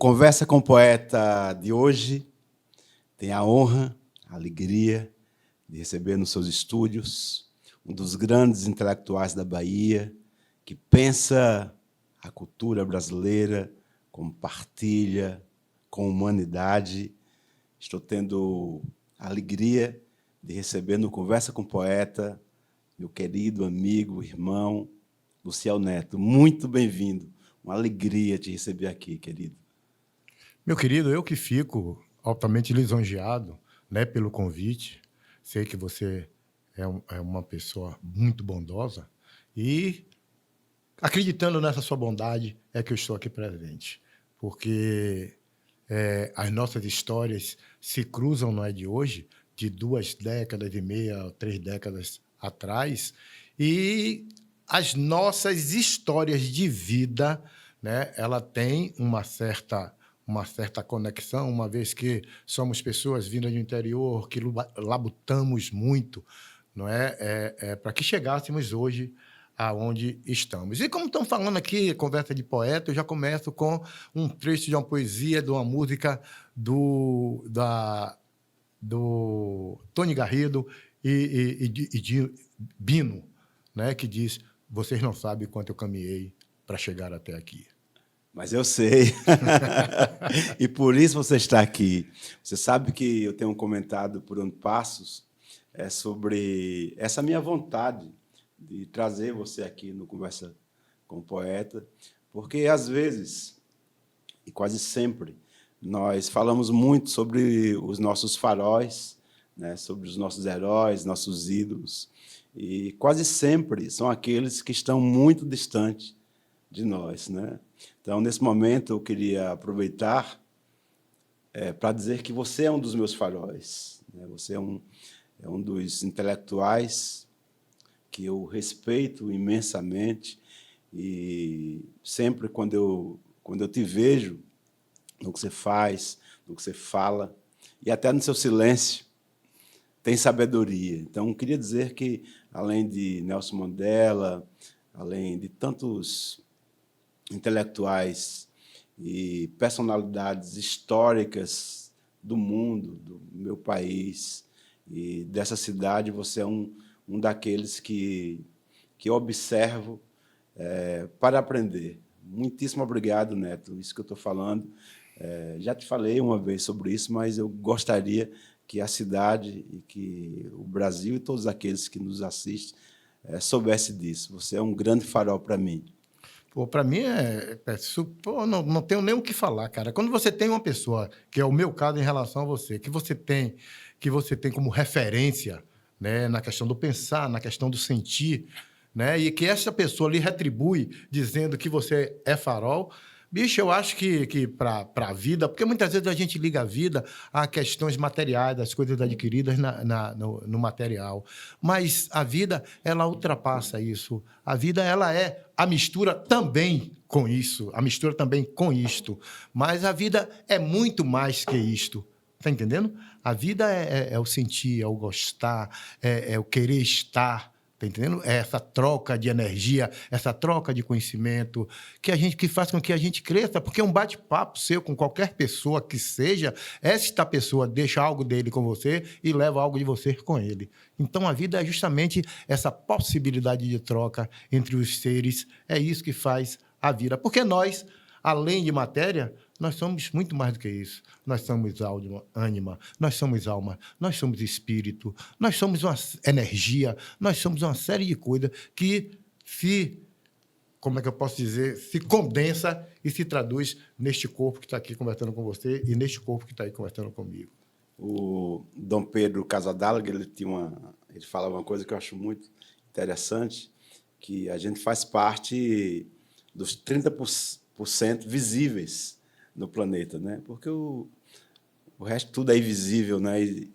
Conversa com o Poeta de hoje tem a honra, a alegria de receber nos seus estúdios um dos grandes intelectuais da Bahia, que pensa a cultura brasileira, compartilha com humanidade. Estou tendo a alegria de receber no Conversa com o Poeta meu querido amigo, irmão, Luciel Neto. Muito bem-vindo. Uma alegria te receber aqui, querido. Meu querido, eu que fico altamente lisonjeado, né, pelo convite. Sei que você é uma pessoa muito bondosa e, acreditando nessa sua bondade, é que eu estou aqui presente. Porque as nossas histórias se cruzam, não é de hoje, de 2,5 décadas, 3 décadas atrás, e as nossas histórias de vida, né, ela tem uma certa conexão, uma vez que somos pessoas vindas do interior, que labutamos muito, não é? Para que chegássemos hoje aonde estamos. E como estamos falando aqui, conversa de poeta, eu já começo com um trecho de uma poesia, de uma música do Tony Garrido e de Bino, né, que diz: vocês não sabem quanto eu caminhei para chegar até aqui. Mas eu sei. E por isso você está aqui. Você sabe que eu tenho comentado por onde passos sobre essa minha vontade de trazer você aqui no Conversa com o Poeta, porque, às vezes, e quase sempre, nós falamos muito sobre os nossos faróis, né, sobre os nossos heróis, nossos ídolos, e quase sempre são aqueles que estão muito distantes de nós, né? Então, nesse momento, eu queria aproveitar para dizer que você é um dos meus faróis, né? Você é um dos intelectuais que eu respeito imensamente e sempre quando eu te vejo, no que você faz, no que você fala, e até no seu silêncio, tem sabedoria. Então, eu queria dizer que, além de Nelson Mandela, além de tantos intelectuais e personalidades históricas do mundo, do meu país e dessa cidade, você é um daqueles que eu observo para aprender. Muitíssimo obrigado, Neto. Isso que eu estou falando. Já te falei uma vez sobre isso, mas eu gostaria que a cidade e que o Brasil e todos aqueles que nos assistem soubessem disso. Você é um grande farol para mim. Para mim, não tenho nem o que falar, cara. Quando você tem uma pessoa, que é o meu caso em relação a você, que você tem como referência, né, na questão do pensar, na questão do sentir, né, e que essa pessoa lhe retribui dizendo que você é farol, bicho, eu acho que para a vida, porque muitas vezes a gente liga a vida a questões materiais, das coisas adquiridas no material. Mas a vida, ela ultrapassa isso. A vida, ela é a mistura também com isso, a mistura também com isto. Mas a vida é muito mais que isto. Está entendendo? A vida é o sentir, é o gostar, é o querer estar. Está entendendo? É essa troca de energia, essa troca de conhecimento que faz com que a gente cresça, porque um bate-papo seu com qualquer pessoa que seja, esta pessoa deixa algo dele com você e leva algo de você com ele. Então, a vida é justamente essa possibilidade de troca entre os seres, é isso que faz a vida. Porque nós, além de matéria, nós somos muito mais do que isso. Nós somos ânima, nós somos alma, nós somos espírito, nós somos uma energia, nós somos uma série de coisas que como é que eu posso dizer, se condensa e se traduz neste corpo que está aqui conversando com você e neste corpo que está aí conversando comigo. O Dom Pedro Casadalga, ele falava uma coisa que eu acho muito interessante, que a gente faz parte dos 30% visíveis no planeta, né? Porque o resto tudo é invisível, né? E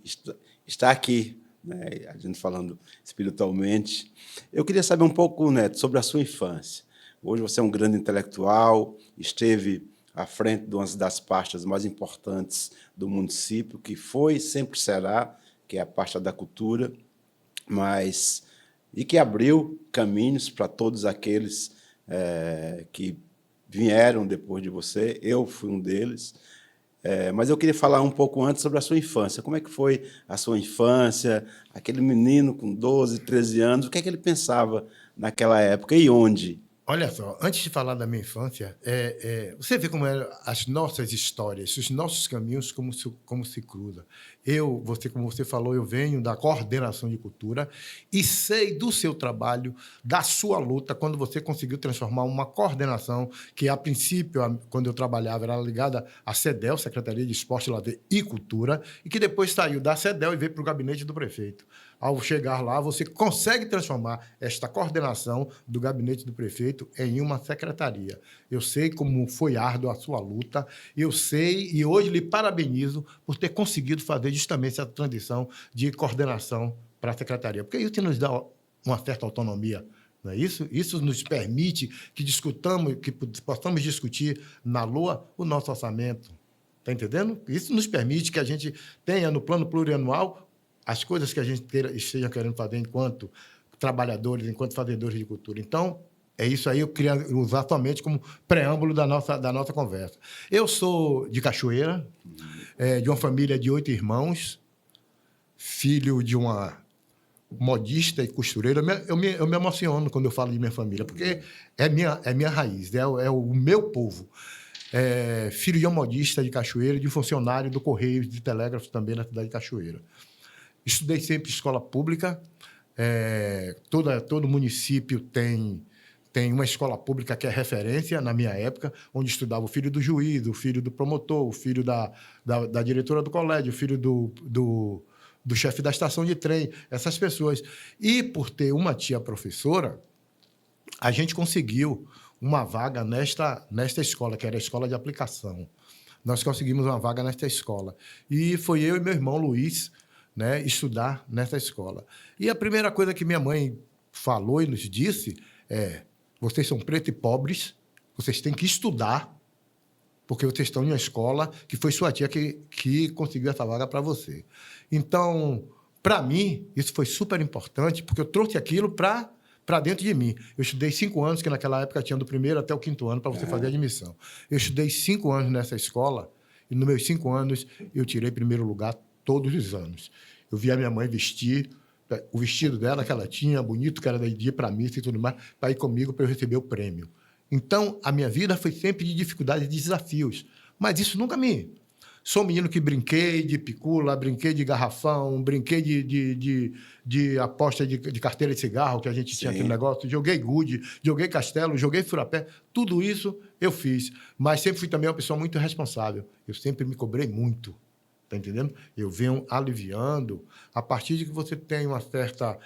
está aqui, né? A gente falando espiritualmente. Eu queria saber um pouco, Neto, sobre a sua infância. Hoje você é um grande intelectual, esteve à frente de uma das pastas mais importantes do município, que foi e sempre será, que é a pasta da cultura, e que abriu caminhos para todos aqueles que vieram depois de você, eu fui um deles. Mas eu queria falar um pouco antes sobre a sua infância. Como é que foi a sua infância? Aquele menino com 12, 13 anos, o que é que ele pensava naquela época e onde? Olha só, antes de falar da minha infância, você vê como eram as nossas histórias, os nossos caminhos, como se cruza. Como você falou, eu venho da coordenação de cultura e sei do seu trabalho, da sua luta, quando você conseguiu transformar uma coordenação que, a princípio, quando eu trabalhava, era ligada à CEDEL, Secretaria de Esporte, Lazer e Cultura, e que depois saiu da CEDEL e veio para o gabinete do prefeito. Ao chegar lá, você consegue transformar esta coordenação do gabinete do prefeito em uma secretaria. Eu sei como foi árdua a sua luta, eu sei e hoje lhe parabenizo por ter conseguido fazer justamente essa transição de coordenação para a secretaria, porque isso nos dá uma certa autonomia. Não é isso? Isso nos permite que possamos discutir na LOA o nosso orçamento. Está entendendo? Isso nos permite que a gente tenha no plano plurianual as coisas que a gente esteja querendo fazer enquanto trabalhadores, enquanto fazedores de cultura. Então, é isso aí, eu queria usar somente como preâmbulo da nossa conversa. Eu sou de Cachoeira, de uma família de 8 irmãos, filho de uma modista e costureira. Eu me emociono quando eu falo de minha família, porque é minha raiz, é o meu povo. Filho de uma modista de Cachoeira e de um funcionário do Correio de Telégrafo também na cidade de Cachoeira. Estudei sempre em escola pública. Todo município tem uma escola pública que é referência, na minha época, onde estudava o filho do juiz, o filho do promotor, o filho da diretora do colégio, o filho do chefe da estação de trem, essas pessoas. E, por ter uma tia professora, a gente conseguiu uma vaga nesta escola, que era a escola de aplicação. Nós conseguimos uma vaga nesta escola. E foi eu e meu irmão Luiz, né, estudar nessa escola. E a primeira coisa que minha mãe falou e nos disse vocês são pretos e pobres, vocês têm que estudar, porque vocês estão em uma escola que foi sua tia que conseguiu essa vaga para você. Então, para mim, isso foi super importante, porque eu trouxe aquilo para dentro de mim. Eu estudei 5 anos, que naquela época tinha do primeiro até o 5º ano para você fazer admissão. Eu estudei 5 anos nessa escola, e nos meus 5 anos eu tirei primeiro lugar todos os anos. Eu vi a minha mãe vestir o vestido dela que ela tinha, bonito, que era de ir para a missa e tudo mais, para ir comigo para eu receber o prêmio. Então, a minha vida foi sempre de dificuldades e desafios. Mas isso nunca me... Sou um menino que brinquei de picula, brinquei de garrafão, brinquei de aposta de carteira de cigarro, que a gente tinha aquele negócio, joguei gude, joguei castelo, joguei furapé, tudo isso eu fiz. Mas sempre fui também uma pessoa muito responsável. Eu sempre me cobrei muito. Está entendendo? Eu venho aliviando a partir de que você tem uma certa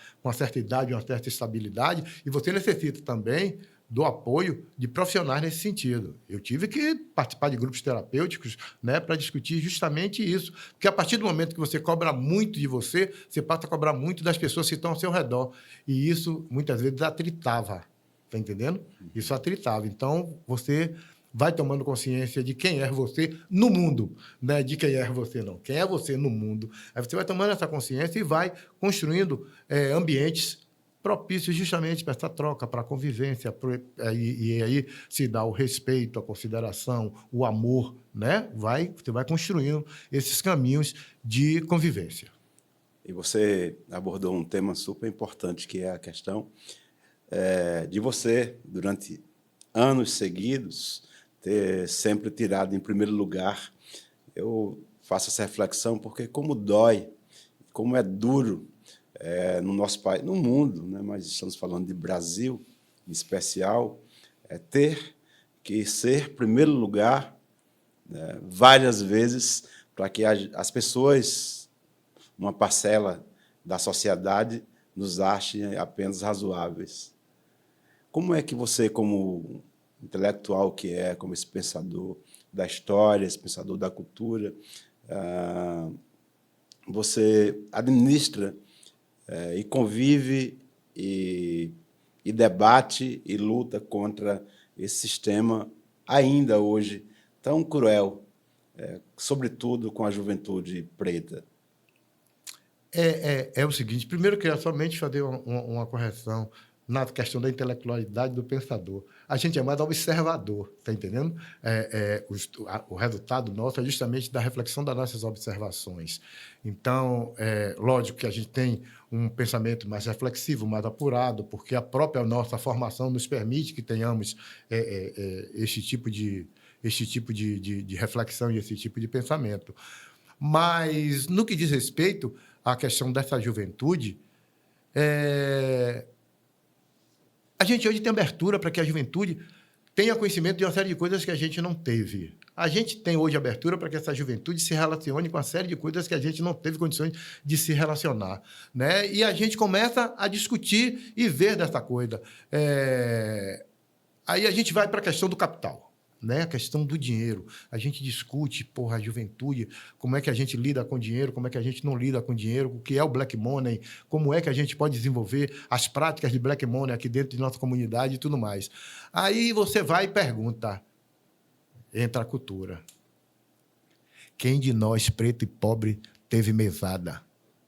idade, uma certa estabilidade, e você necessita também do apoio de profissionais nesse sentido. Eu tive que participar de grupos terapêuticos, né, para discutir justamente isso. Porque a partir do momento que você cobra muito de você, você passa a cobrar muito das pessoas que estão ao seu redor. E isso, muitas vezes, atritava. Está entendendo? Isso atritava. Então, você vai tomando consciência de quem é você no mundo, né? De quem é você não. Quem é você no mundo. Aí você vai tomando essa consciência e vai construindo ambientes propícios justamente para essa troca, para a convivência, e aí se dá o respeito, a consideração, o amor, né? Você vai construindo esses caminhos de convivência. E você abordou um tema super importante, que é a questão de você, durante anos seguidos, ter sempre tirado em primeiro lugar. Eu faço essa reflexão porque como dói, como é duro no nosso país, no mundo, né? Mas estamos falando de Brasil, em especial, ter que ser primeiro lugar, né, várias vezes, para que as pessoas, uma parcela da sociedade, nos achem apenas razoáveis. Como é que você, como intelectual que como esse pensador da história, esse pensador da cultura, você administra e convive e debate e luta contra esse sistema ainda hoje tão cruel, sobretudo com a juventude preta? É o seguinte, primeiro eu queria somente fazer uma correção. na questão da intelectualidade do pensador. A gente é mais observador, está entendendo? O resultado nosso é justamente da reflexão das nossas observações. Então, lógico que a gente tem um pensamento mais reflexivo, mais apurado, porque a própria nossa formação nos permite que tenhamos esse tipo de reflexão e esse tipo de pensamento. Mas, no que diz respeito à questão dessa juventude, a gente hoje tem abertura para que a juventude tenha conhecimento de uma série de coisas que a gente não teve. A gente tem hoje abertura para que essa juventude se relacione com uma série de coisas que a gente não teve condições de se relacionar, né? E a gente começa a discutir e ver dessa coisa. Aí a gente vai para a questão do capital, né? A questão do dinheiro. A gente discute, a juventude, como é que a gente lida com dinheiro, como é que a gente não lida com dinheiro, o que é o black money, como é que a gente pode desenvolver as práticas de black money aqui dentro de nossa comunidade e tudo mais. Aí você vai e pergunta, entra a cultura. Quem de nós, preto e pobre, teve mesada?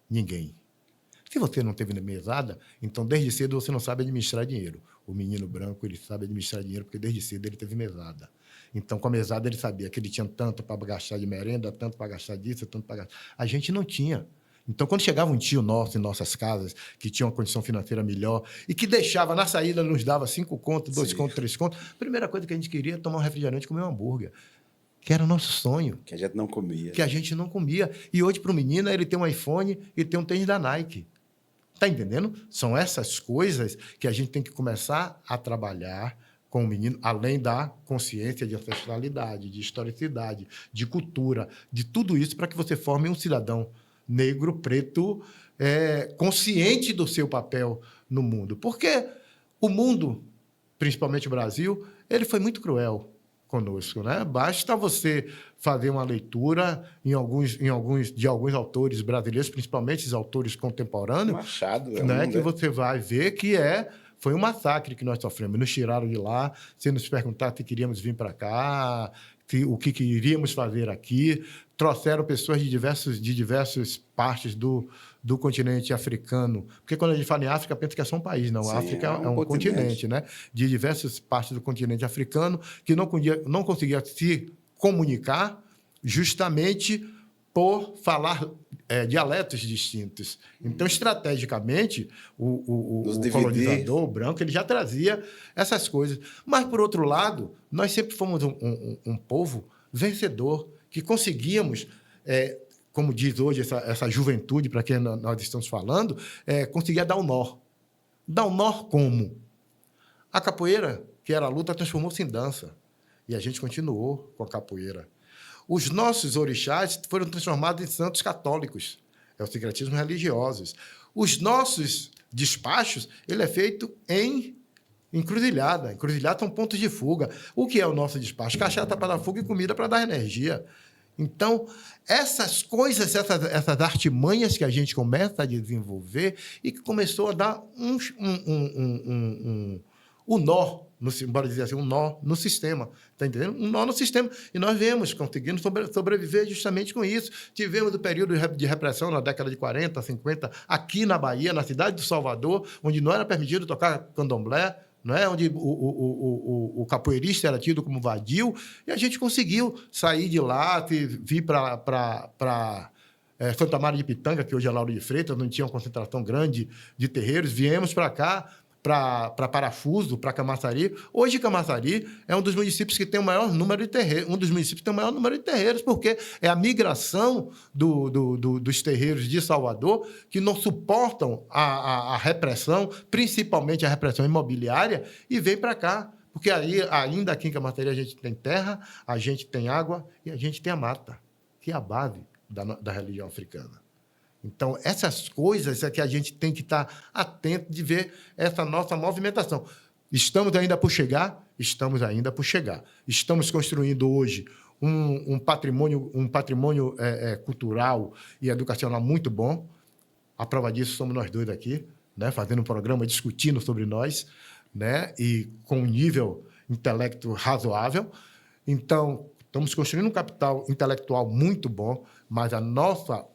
Ninguém. Se você não teve mesada, então desde cedo você não sabe administrar dinheiro. O menino branco, ele sabe administrar dinheiro porque desde cedo ele teve mesada. Então, com a mesada, ele sabia que ele tinha tanto para gastar de merenda, tanto para gastar disso, tanto para gastar. A gente não tinha. Então, quando chegava um tio nosso em nossas casas, que tinha uma condição financeira melhor e que deixava, na saída, nos dava 5 contos, 2 contos, 3 contos, a primeira coisa que a gente queria era tomar um refrigerante e comer um hambúrguer, que era o nosso sonho. Que a gente não comia. Que a gente não comia. E hoje, para o menino, ele tem um iPhone e tem um tênis da Nike. Está entendendo? São essas coisas que a gente tem que começar a trabalhar com o menino, além da consciência de ancestralidade, de historicidade, de cultura, de tudo isso, para que você forme um cidadão negro, preto, consciente do seu papel no mundo. Porque o mundo, principalmente o Brasil, ele foi muito cruel conosco, né? Basta você fazer uma leitura de alguns autores brasileiros, principalmente os autores contemporâneos, Machado, né? Que você vai ver que foi um massacre que nós sofremos. Nos tiraram de lá, sem nos perguntar se queríamos vir para cá, o que iríamos fazer aqui. Trouxeram pessoas de diversas partes do continente africano. Porque quando a gente fala em África, pensa que é só um país. Não, a África é um continente, né? De diversas partes do continente africano que não conseguia se comunicar justamente por falar dialetos distintos. Então, estrategicamente, o colonizador, o branco, ele já trazia essas coisas. Mas, por outro lado, nós sempre fomos um povo vencedor, que conseguíamos, como diz hoje essa juventude, para quem nós estamos falando, conseguia dar o nó. Dar o nó como? A capoeira, que era a luta, transformou-se em dança. E a gente continuou com a capoeira. Os nossos orixás foram transformados em santos católicos. É o secretismo religiosos. Os nossos despachos, ele é feito em encruzilhada. Encruzilhada são pontos de fuga. O que é o nosso despacho? Cachaça para dar fuga e comida para dar energia. Então, essas coisas, essas artimanhas que a gente começa a desenvolver e que começou a dar um nó, bora dizer assim, um nó no sistema. Está entendendo? Um nó no sistema. E nós vemos conseguindo sobreviver justamente com isso. Tivemos o período de repressão na década de 40, 50, aqui na Bahia, na cidade de Salvador, onde não era permitido tocar candomblé, não é? Onde o capoeirista era tido como vadio, e a gente conseguiu sair de lá, vir para Santa Maria de Pitanga, que hoje é Lauro de Freitas, onde tinha uma concentração grande de terreiros. Viemos para cá, para Parafuso, para Camaçari. Hoje, Camaçari é um dos municípios que tem o maior número de terreiros, porque é a migração dos terreiros de Salvador que não suportam a repressão, principalmente a repressão imobiliária, e vem para cá. Porque aí, ainda aqui em Camaçari, a gente tem terra, a gente tem água e a gente tem a mata, que é a base da religião africana. Então, essas coisas é que a gente tem que estar atento de ver essa nossa movimentação. Estamos ainda por chegar? Estamos ainda por chegar. Estamos construindo hoje um patrimônio cultural e educacional muito bom. A prova disso somos nós dois aqui, né, fazendo um programa discutindo sobre nós, né, e com um nível intelecto razoável. Então, estamos construindo um capital intelectual muito bom, mas a nossa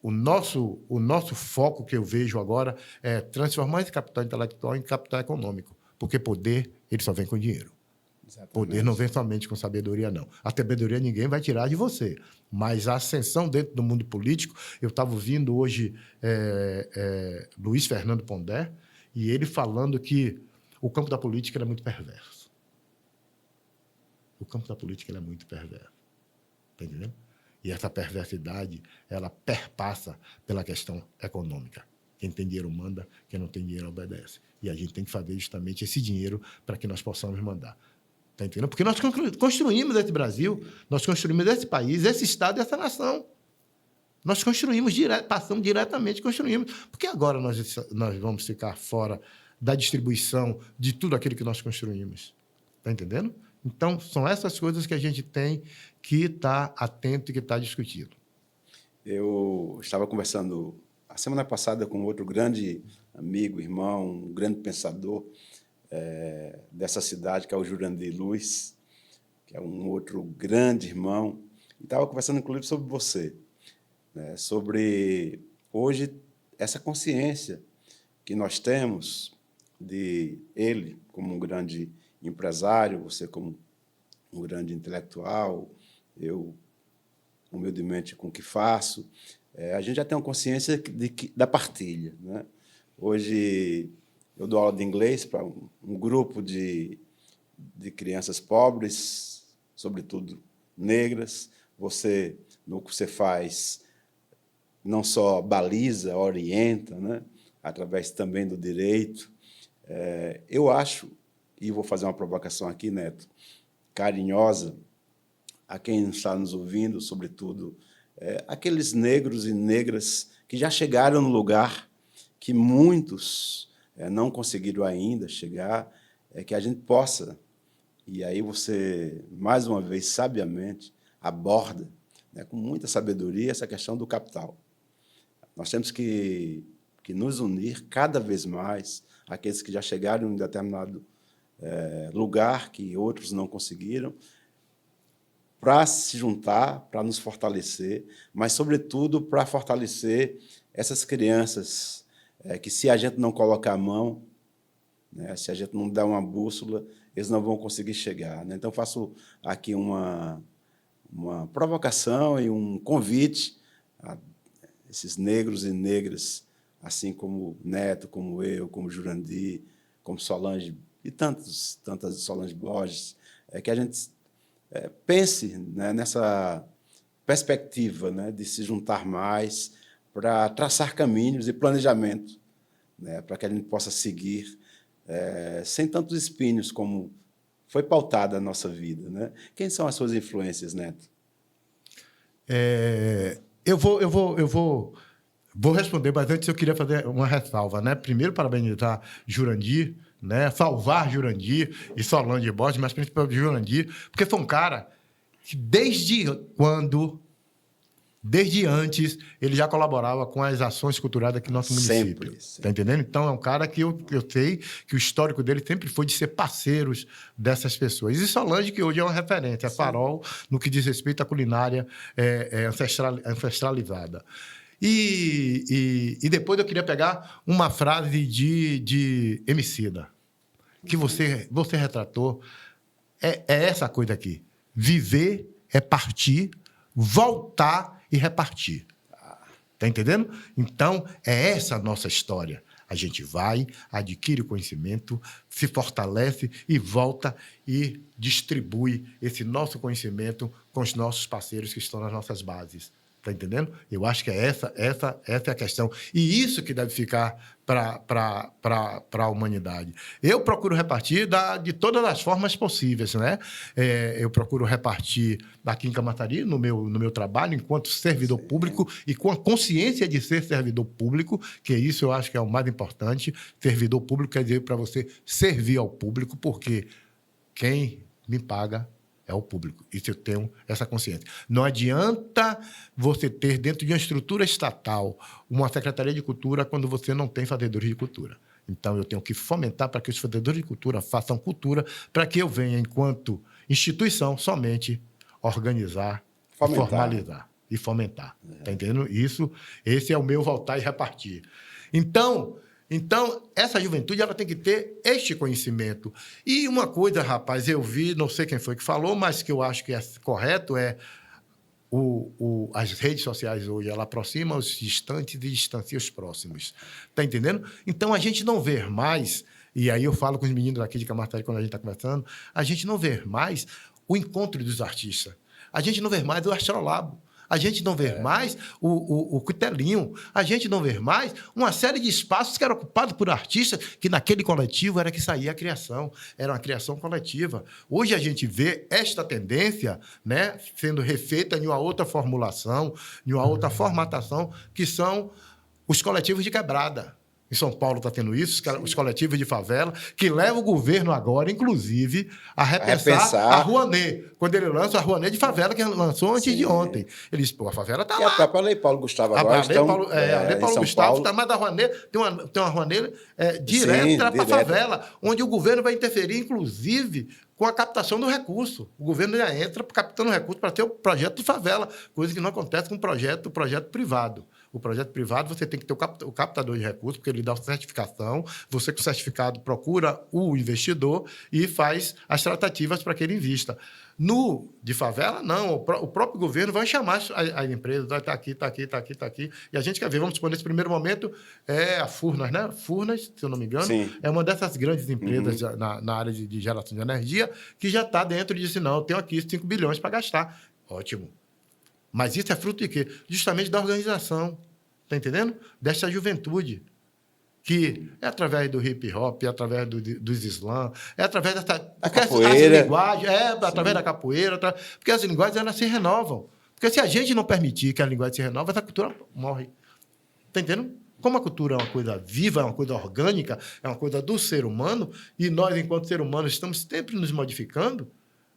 o nosso foco que eu vejo agora é transformar esse capital intelectual em capital econômico, porque poder ele só vem com dinheiro. Exatamente. Poder não vem somente com sabedoria, não. A sabedoria ninguém vai tirar de você, mas a ascensão dentro do mundo político, eu estava ouvindo hoje Luiz Fernando Pondé, e ele falando que o campo da política é muito perverso. O campo da política é muito perverso. Está entendendo? E essa perversidade, ela perpassa pela questão econômica. Quem tem dinheiro manda, quem não tem dinheiro obedece. E a gente tem que fazer justamente esse dinheiro para que nós possamos mandar. Está entendendo? Porque nós construímos esse Brasil, nós construímos esse país, esse Estado e essa nação. Nós construímos, passamos diretamente, construímos. Por que agora nós vamos ficar fora da distribuição de tudo aquilo que nós construímos? Está entendendo? Então, são essas coisas que a gente tem que estar atento e que está discutindo. Eu estava conversando a semana passada com outro grande amigo, irmão, um grande pensador dessa cidade, que é o Jurandir Luiz, que é um outro grande irmão, e estava conversando, inclusive, sobre você, né? Sobre, hoje, essa consciência que nós temos de ele como um grande empresário, você como um grande intelectual, eu, humildemente, com o que faço, a gente já tem uma consciência da partilha, né? Hoje, eu dou aula de inglês para um grupo de crianças pobres, sobretudo negras. Você, no que você faz, não só baliza, orienta, né? Através também do direito. Eu acho, e vou fazer uma provocação aqui, Neto, carinhosa, a quem está nos ouvindo, sobretudo, aqueles negros e negras que já chegaram no lugar que muitos não conseguiram ainda chegar, que a gente possa, e aí você, mais uma vez, sabiamente, aborda, né, com muita sabedoria, essa questão do capital. Nós temos que nos unir cada vez mais, aqueles que já chegaram em um determinado lugar que outros não conseguiram, para se juntar, para nos fortalecer, mas, sobretudo, para fortalecer essas crianças que, se a gente não colocar a mão, né, se a gente não der uma bússola, eles não vão conseguir chegar, né? Então, faço aqui uma provocação e um convite a esses negros e negras, assim como Neto, como eu, como Jurandir, como Solange, e tantas Solange Borges, que a gente pense, né, nessa perspectiva, né, de se juntar mais para traçar caminhos e planejamento, né, para que a gente possa seguir sem tantos espinhos como foi pautada a nossa vida, né? Quem são as suas influências, Neto? Eu vou responder, mas antes eu queria fazer uma ressalva, né? Primeiro, parabenizar Jurandir, né? Salvar Jurandir e Solange Borges, mas principalmente Jurandir, porque foi um cara que, desde antes, ele já colaborava com as ações culturais aqui no nosso município. Está entendendo? Então, é um cara que eu sei que o histórico dele sempre foi de ser parceiros dessas pessoas. E Solange, que hoje é uma referência, é farol no que diz respeito à culinária ancestralizada. E depois eu queria pegar uma frase de Emicida, que você retratou. É essa coisa aqui. Viver é partir, voltar e repartir. Está entendendo? Então, é essa a nossa história. A gente vai, adquire o conhecimento, se fortalece e volta e distribui esse nosso conhecimento com os nossos parceiros que estão nas nossas bases. Está entendendo? Eu acho que essa é a questão. E isso que deve ficar para a humanidade. Eu procuro repartir de todas as formas possíveis, né? Eu procuro repartir aqui em Camaçari, no meu trabalho, enquanto servidor público e com a consciência de ser servidor público, que isso eu acho que é o mais importante. Servidor público quer dizer para você servir ao público, porque quem me paga é o público. Isso eu tenho essa consciência. Não adianta você ter, dentro de uma estrutura estatal, uma Secretaria de Cultura quando você não tem fazedores de cultura. Então, eu tenho que fomentar para que os fazedores de cultura façam cultura, para que eu venha, enquanto instituição, somente organizar e formalizar. e fomentar. Está entendendo? Esse é o meu voltar e repartir. Então, essa juventude ela tem que ter este conhecimento. E uma coisa, rapaz, eu vi, não sei quem foi que falou, mas que eu acho que é correto, as redes sociais hoje, ela aproxima os distantes e distancia os próximos. Está entendendo? Então, a gente não vê mais, e aí eu falo com os meninos aqui de Camaçari quando a gente está conversando, a gente não vê mais o encontro dos artistas. A gente não vê mais o Astrolabo. A gente não vê mais o Cutelinho. A gente não vê mais uma série de espaços que eram ocupados por artistas que naquele coletivo era que saía a criação. Era uma criação coletiva. Hoje a gente vê esta tendência, né, sendo refeita em uma outra formulação, em uma outra formatação, que são os coletivos de quebrada. Em São Paulo está tendo isso, os coletivos de favela, que levam o governo agora, inclusive, a repensar a Rouanet. Quando ele lança a Rouanet de favela, que lançou antes de ontem. Ele disse, pô, a favela está lá. E a própria Lei Paulo Gustavo agora a Lei Paulo Gustavo está, mas a Rouanet tem uma Rouanet direta para a favela, onde o governo vai interferir, inclusive, com a captação do recurso. O governo já entra captando recurso para ter o projeto de favela, coisa que não acontece com o projeto privado. O projeto privado, você tem que ter o captador de recursos, porque ele dá certificação, você com o certificado procura o investidor e faz as tratativas para que ele invista. No de favela, não. O próprio governo vai chamar as empresas, vai estar aqui, está aqui, está aqui, está aqui. E a gente quer ver, vamos supor, nesse primeiro momento, é a Furnas, né? Furnas, se eu não me engano, é uma dessas grandes empresas na área de geração de energia que já está dentro e disse, não, eu tenho aqui 5 bilhões para gastar. Ótimo. Mas isso é fruto de quê? Justamente da organização, está entendendo? Desta juventude, que é através do hip-hop, é através dos slam, é através dessa... capoeira. As linguagens, através da capoeira, porque as linguagens elas se renovam. Porque se a gente não permitir que a linguagem se renove, essa cultura morre. Está entendendo? Como a cultura é uma coisa viva, é uma coisa orgânica, é uma coisa do ser humano, e nós, enquanto ser humano, estamos sempre nos modificando.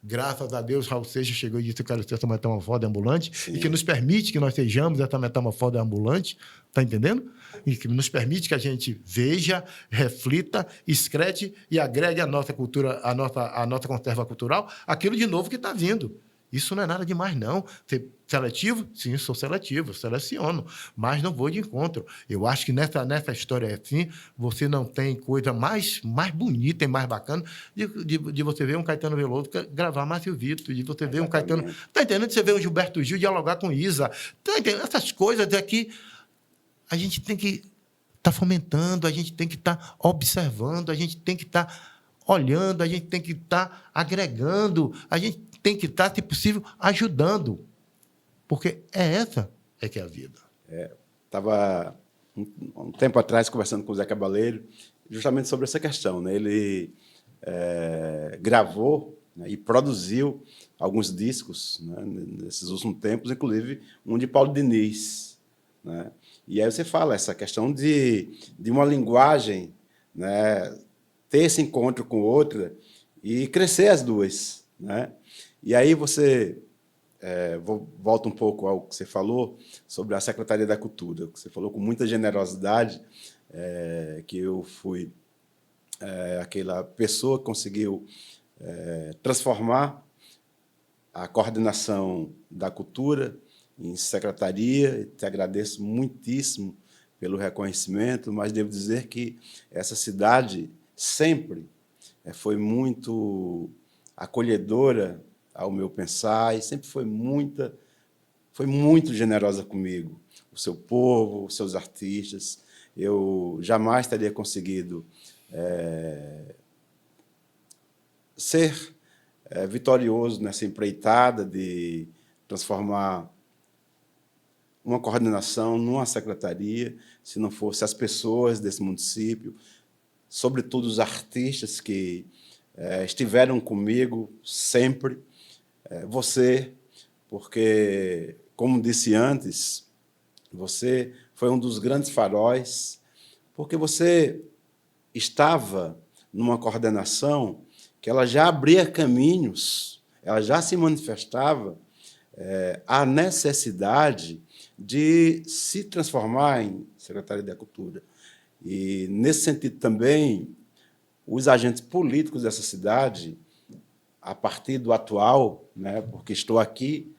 Graças a Deus, Raul Seixas chegou e disse que eu quero ser essa metamorfose ambulante. Sim. E que nos permite que nós sejamos essa metamorfose ambulante, está entendendo? E que nos permite que a gente veja, reflita, excrete e agregue à nossa cultura, à nossa conserva cultural, aquilo de novo que está vindo. Isso não é nada demais, não. Ser seletivo? Sim, sou seletivo, seleciono, mas não vou de encontro. Eu acho que nessa história assim, você não tem coisa mais bonita e mais bacana de você ver um Caetano Veloso gravar Márcio Vitor, de você ver um Caetano... Está entendendo? De você ver um Gilberto Gil dialogar com Isa. Está entendendo? Essas coisas aqui, a gente tem que estar fomentando, a gente tem que estar observando, a gente tem que estar olhando, a gente tem que estar agregando, a gente tem que estar, se possível, ajudando. Porque essa que é a vida. Estava, um tempo atrás, conversando com o Zé Cabaleiro, justamente sobre essa questão, né? Ele gravou, né, e produziu alguns discos, né, nesses últimos tempos, inclusive um de Paulo Diniz, né? E aí você fala essa questão de uma linguagem, né, ter esse encontro com outra e crescer as duas, né? E aí você, volta um pouco ao que você falou sobre a Secretaria da Cultura, que você falou com muita generosidade, que eu fui aquela pessoa que conseguiu transformar a coordenação da cultura em secretaria. Te agradeço muitíssimo pelo reconhecimento, mas devo dizer que essa cidade sempre foi muito acolhedora ao meu pensar e sempre foi muito generosa comigo. O seu povo, os seus artistas. Eu jamais teria conseguido ser vitorioso nessa empreitada de transformar uma coordenação numa secretaria se não fosse as pessoas desse município, sobretudo os artistas que estiveram comigo sempre. Você, porque, como disse antes, você foi um dos grandes faróis, porque você estava numa coordenação que ela já abria caminhos, ela já se manifestava a necessidade de se transformar em Secretaria da Cultura. E, nesse sentido também, os agentes políticos dessa cidade, a partir do atual, né, porque estou aqui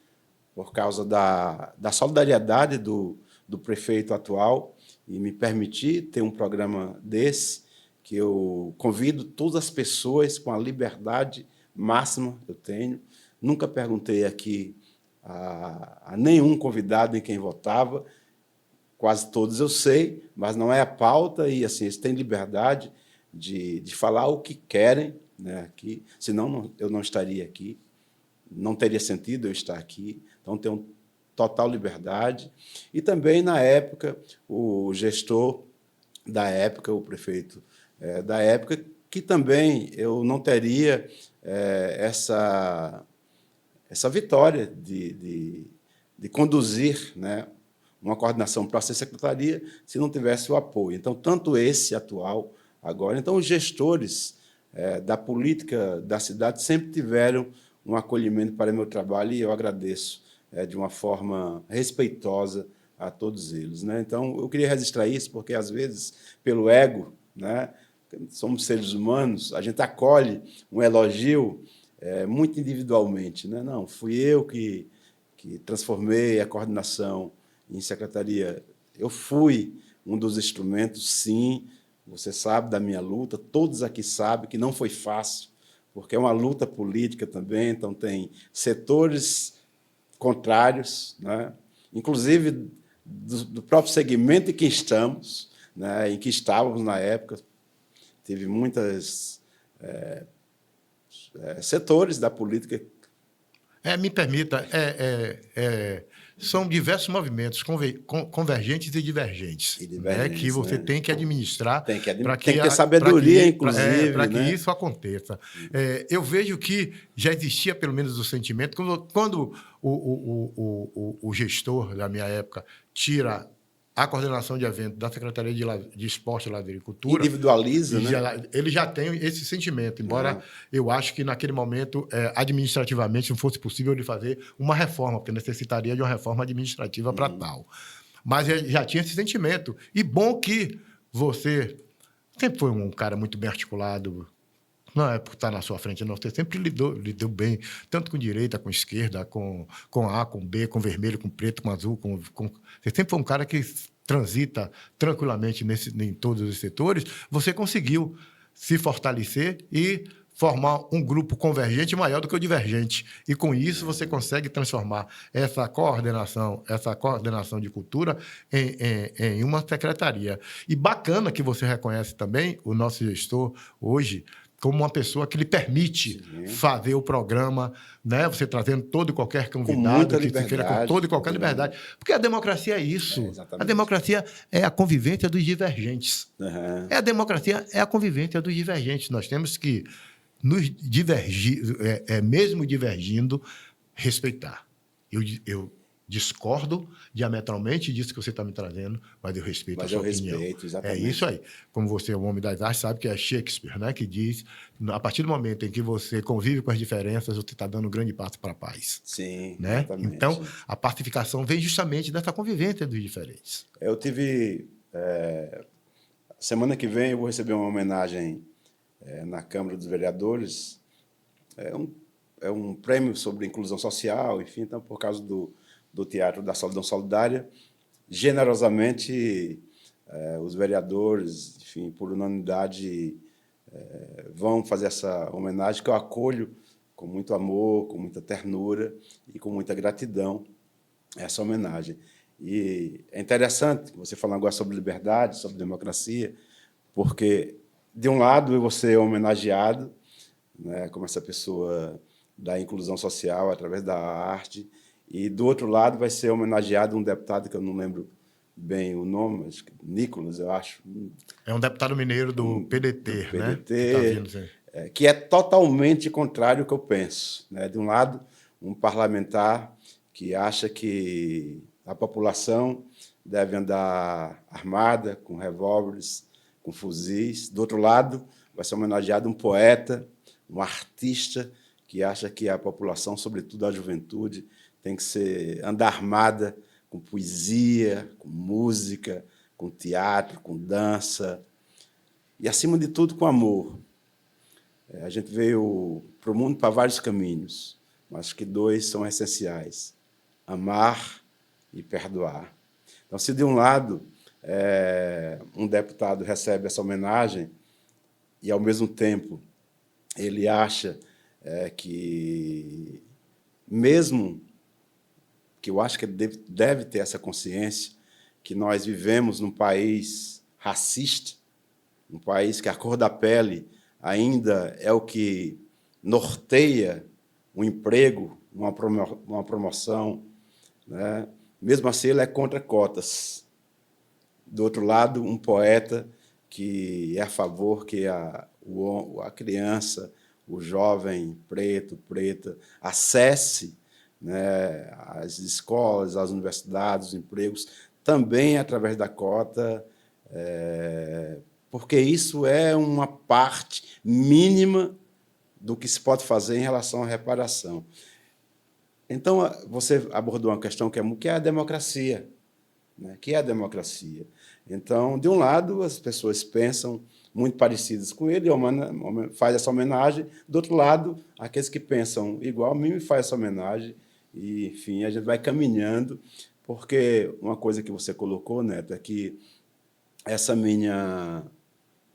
por causa da solidariedade do prefeito atual e me permitir ter um programa desse, que eu convido todas as pessoas com a liberdade máxima que eu tenho. Nunca perguntei aqui a nenhum convidado em quem votava, quase todos eu sei, mas não é a pauta, e assim, eles têm liberdade de falar o que querem, né, aqui, senão eu não estaria aqui, não teria sentido eu estar aqui, então tenho total liberdade. E também, na época, o gestor da época, o prefeito da época, que também eu não teria essa vitória de conduzir, né, uma coordenação para ser secretaria se não tivesse o apoio. Então, tanto esse atual agora, então os gestores da política da cidade sempre tiveram um acolhimento para meu trabalho e eu agradeço de uma forma respeitosa a todos eles, né? Então, eu queria registrar isso porque, às vezes, pelo ego, né, somos seres humanos, a gente acolhe um elogio muito individualmente, né? Não, fui eu que transformei a coordenação em secretaria. Eu fui um dos instrumentos, sim. Você sabe da minha luta, todos aqui sabem que não foi fácil, porque é uma luta política também, então tem setores contrários, né? Inclusive do próprio segmento em que estamos, né? Em que estávamos na época. Teve muitos setores da política. Me permita, são diversos movimentos convergentes e divergentes, né, que você tem que administrar tem que para ter sabedoria, inclusive, para que né? isso aconteça. Eu vejo que já existia pelo menos o sentimento, quando o gestor da minha época tira a coordenação de evento da Secretaria de Esporte, Lazer e Cultura... Individualiza, né? Ele já tem esse sentimento, embora eu acho que, naquele momento, administrativamente, não fosse possível ele fazer uma reforma, porque necessitaria de uma reforma administrativa para tal. Mas ele já tinha esse sentimento. E bom que você sempre foi um cara muito bem articulado. Não é por estar na sua frente, não. Você sempre lidou bem, tanto com direita, com esquerda, com A, com B, com vermelho, com preto, com azul. Você sempre foi um cara que transita tranquilamente em todos os setores. Você conseguiu se fortalecer e formar um grupo convergente maior do que o divergente. E, com isso, você consegue transformar essa coordenação de cultura em uma secretaria. E bacana que você reconhece também o nosso gestor hoje como uma pessoa que lhe permite fazer o programa, né? Você trazendo todo e qualquer convidado que se queira com toda e qualquer liberdade. Porque a democracia é isso. A democracia é a convivência dos divergentes. A democracia é a convivência dos divergentes. Nós temos que nos divergir, mesmo divergindo, respeitar. Eu discordo diametralmente disso que você está me trazendo, mas eu respeito a sua opinião. Exatamente. É isso aí. Como você é um homem das artes, sabe que é Shakespeare, né, que diz, a partir do momento em que você convive com as diferenças, você está dando um grande passo para a paz. Sim, né? Exatamente. Então, a pacificação vem justamente dessa convivência dos diferentes. Eu tive... semana que vem eu vou receber uma homenagem na Câmara dos Vereadores. É um prêmio sobre inclusão social, enfim, então, por causa do Teatro da Solidão Solidária, generosamente os vereadores, enfim, por unanimidade, vão fazer essa homenagem que eu acolho com muito amor, com muita ternura e com muita gratidão essa homenagem. E é interessante você falar agora sobre liberdade, sobre democracia, porque, de um lado, eu vou ser homenageado, né, como essa pessoa da inclusão social através da arte, e, do outro lado, vai ser homenageado um deputado que eu não lembro bem o nome, acho que Nicolas, eu acho. É um deputado mineiro do PDT, né? Que é totalmente contrário ao que eu penso, né? De um lado, um parlamentar que acha que a população deve andar armada, com revólveres, com fuzis. Do outro lado, vai ser homenageado um poeta, um artista, que acha que a população, sobretudo a juventude, tem que andar armada com poesia, com música, com teatro, com dança e, acima de tudo, com amor. A gente veio para o mundo para vários caminhos, mas acho que dois são essenciais: amar e perdoar. Então, se de um lado um deputado recebe essa homenagem e, ao mesmo tempo, ele acha que, mesmo que eu acho que ele deve ter essa consciência, que nós vivemos num país racista, um país que a cor da pele ainda é o que norteia um emprego, uma promoção, né? Mesmo assim, ele é contra cotas. Do outro lado, um poeta que é a favor que a criança, o jovem preto, preta, acesse, né, as escolas, as universidades, os empregos, também através da cota, porque isso é uma parte mínima do que se pode fazer em relação à reparação. Então, você abordou uma questão que é a democracia, né? Que é a democracia. Então, de um lado, as pessoas pensam muito parecidas com ele, faz essa homenagem. Do outro lado, aqueles que pensam igual a mim faz essa homenagem. E, enfim, a gente vai caminhando, porque uma coisa que você colocou, Neto, é que essa minha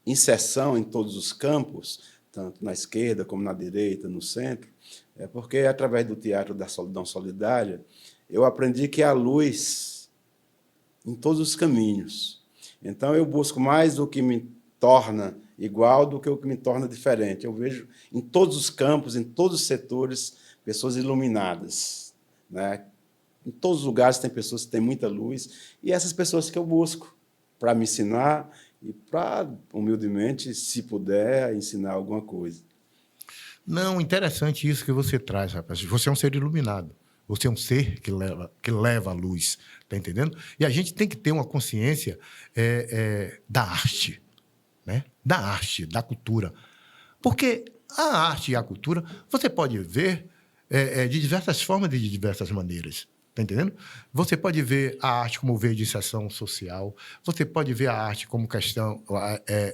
inserção em todos os campos, tanto na esquerda como na direita, no centro, é porque, através do Teatro da Solidão Solidária, eu aprendi que há luz em todos os caminhos. Então, eu busco mais o que me torna igual do que o que me torna diferente. Eu vejo em todos os campos, em todos os setores, pessoas iluminadas, né? Em todos os lugares tem pessoas que têm muita luz, e essas pessoas que eu busco para me ensinar e para, humildemente, se puder, ensinar alguma coisa. Não, interessante isso que você traz, rapaz. Você é um ser iluminado. Você é um ser que leva a luz, tá entendendo? E a gente tem que ter uma consciência da arte, né? Da arte, da cultura. Porque a arte e a cultura você pode ver de diversas formas e de diversas maneiras. Está entendendo? Você pode ver a arte como veio de inserção social, você pode ver a arte como questão,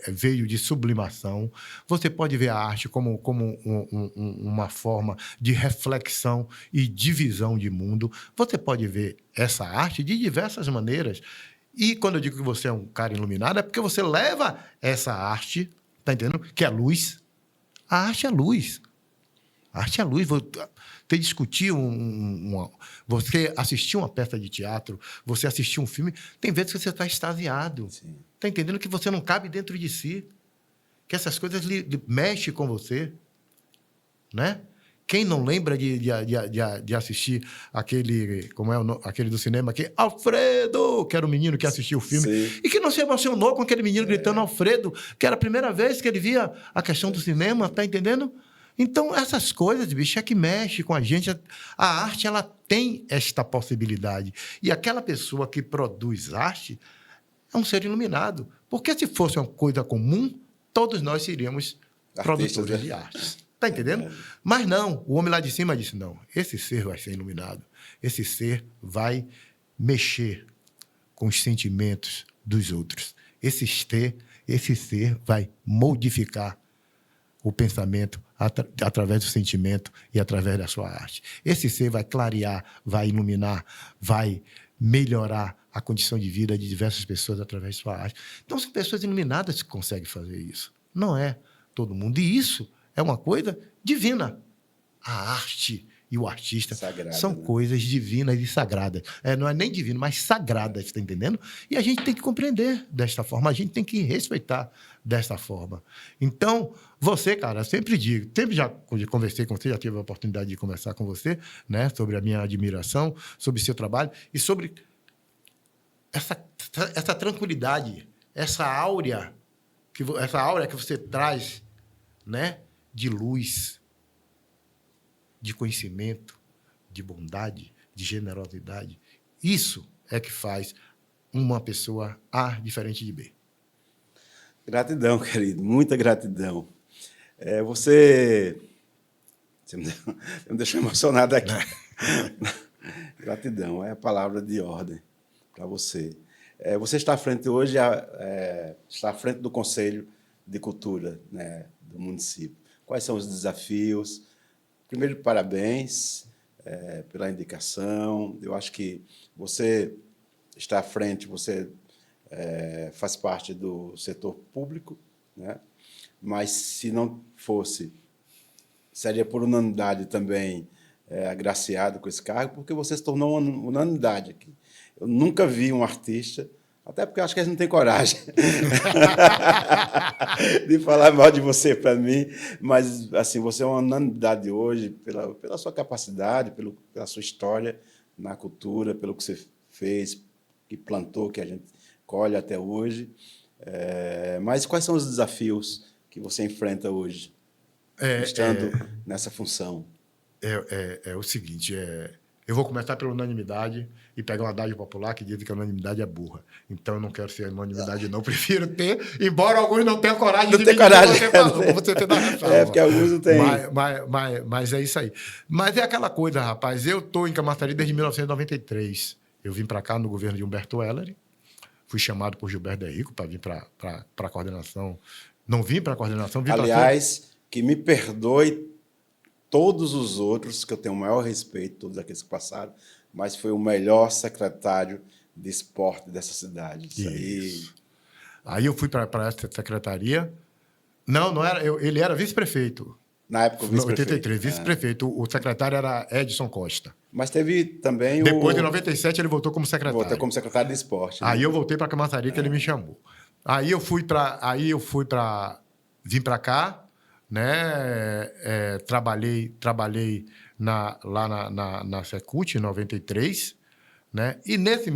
veio de sublimação, você pode ver a arte como uma forma de reflexão e divisão de mundo. Você pode ver essa arte de diversas maneiras. E quando eu digo que você é um cara iluminado, é porque você leva essa arte, tá entendendo? Que é luz. A arte é luz. A arte é luz. Você discutir você assistir uma peça de teatro, você assistir um filme, tem vezes que você está extasiado. Está entendendo que você não cabe dentro de si, que essas coisas mexem com você, né? Quem não lembra de assistir aquele, aquele do cinema, Alfredo, que era o menino que assistiu o filme, Sim. e que não se emocionou com aquele menino gritando Alfredo, que era a primeira vez que ele via a questão do cinema, tá entendendo? Então, essas coisas, bicho, é que mexe com a gente. A arte, ela tem esta possibilidade. E aquela pessoa que produz arte é um ser iluminado. Porque se fosse uma coisa comum, todos nós seríamos produtores de artes. Está entendendo? Mas não, o homem lá de cima disse, não, esse ser vai ser iluminado. Esse ser vai mexer com os sentimentos dos outros. Esse ser vai modificar o pensamento através do sentimento e através da sua arte. Esse ser vai clarear, vai iluminar, vai melhorar a condição de vida de diversas pessoas através da sua arte. Então, são pessoas iluminadas que conseguem fazer isso. Não é todo mundo. E isso é uma coisa divina. A arte e o artista são coisas divinas e sagradas. Não é nem divino, mas sagradas, está entendendo? E a gente tem que compreender desta forma, a gente tem que respeitar desta forma. Então, você, cara, sempre digo, sempre já conversei com você, já tive a oportunidade de conversar com você, né, sobre a minha admiração, sobre o seu trabalho e sobre essa tranquilidade, essa áurea que você traz, né, de luz, de conhecimento, de bondade, de generosidade. Isso é que faz uma pessoa A diferente de B. Gratidão, querido, muita gratidão. Você me deixou emocionado aqui. Gratidão é a palavra de ordem para você. Você está à frente hoje, está à frente do Conselho de Cultura, né, do município. Quais são os desafios? Primeiro, parabéns. pela indicação. Eu acho que você está à frente, você faz parte do setor público, né? Mas se não fosse, seria por unanimidade também agraciado com esse cargo, porque você se tornou uma unanimidade aqui. Eu nunca vi um artista, até porque acho que eles não têm coragem de falar mal de você para mim, mas assim, você é uma unanimidade hoje pela sua capacidade, pela sua história na cultura, pelo que você fez, que plantou, que a gente colhe até hoje. Mas quais são os desafios que você enfrenta hoje, estando nessa função? É o seguinte, eu vou começar pela unanimidade e pegar uma adagio popular que diz que a unanimidade é burra. Então, eu não quero ser unanimidade, não. Prefiro ter, embora alguns não tenham coragem de dizer você falou, você ter da ressalva. Porque alguns não têm. Mas é isso aí. Mas é aquela coisa, rapaz. Eu estou em Camaçari desde 1993. Eu vim para cá no governo de Humberto Heller. Fui chamado por Gilberto Henrico para vir para a coordenação. Não vim para a coordenação, vim para... Aliás, que me perdoe todos os outros, que eu tenho o maior respeito, todos aqueles que passaram, mas foi o melhor secretário de esporte dessa cidade. Isso. Aí eu fui para essa secretaria. Não era. Ele era vice-prefeito. Na época, o vice-prefeito. 83, vice-prefeito. O secretário era Edson Costa. Mas teve também Depois de 97, ele voltou como secretário. Voltou como secretário de esporte. Né? Aí eu voltei para Camaçari, que ele me chamou. Aí eu fui para... Vim para cá, né? Trabalhei lá na Secult, em 93, né? E nessa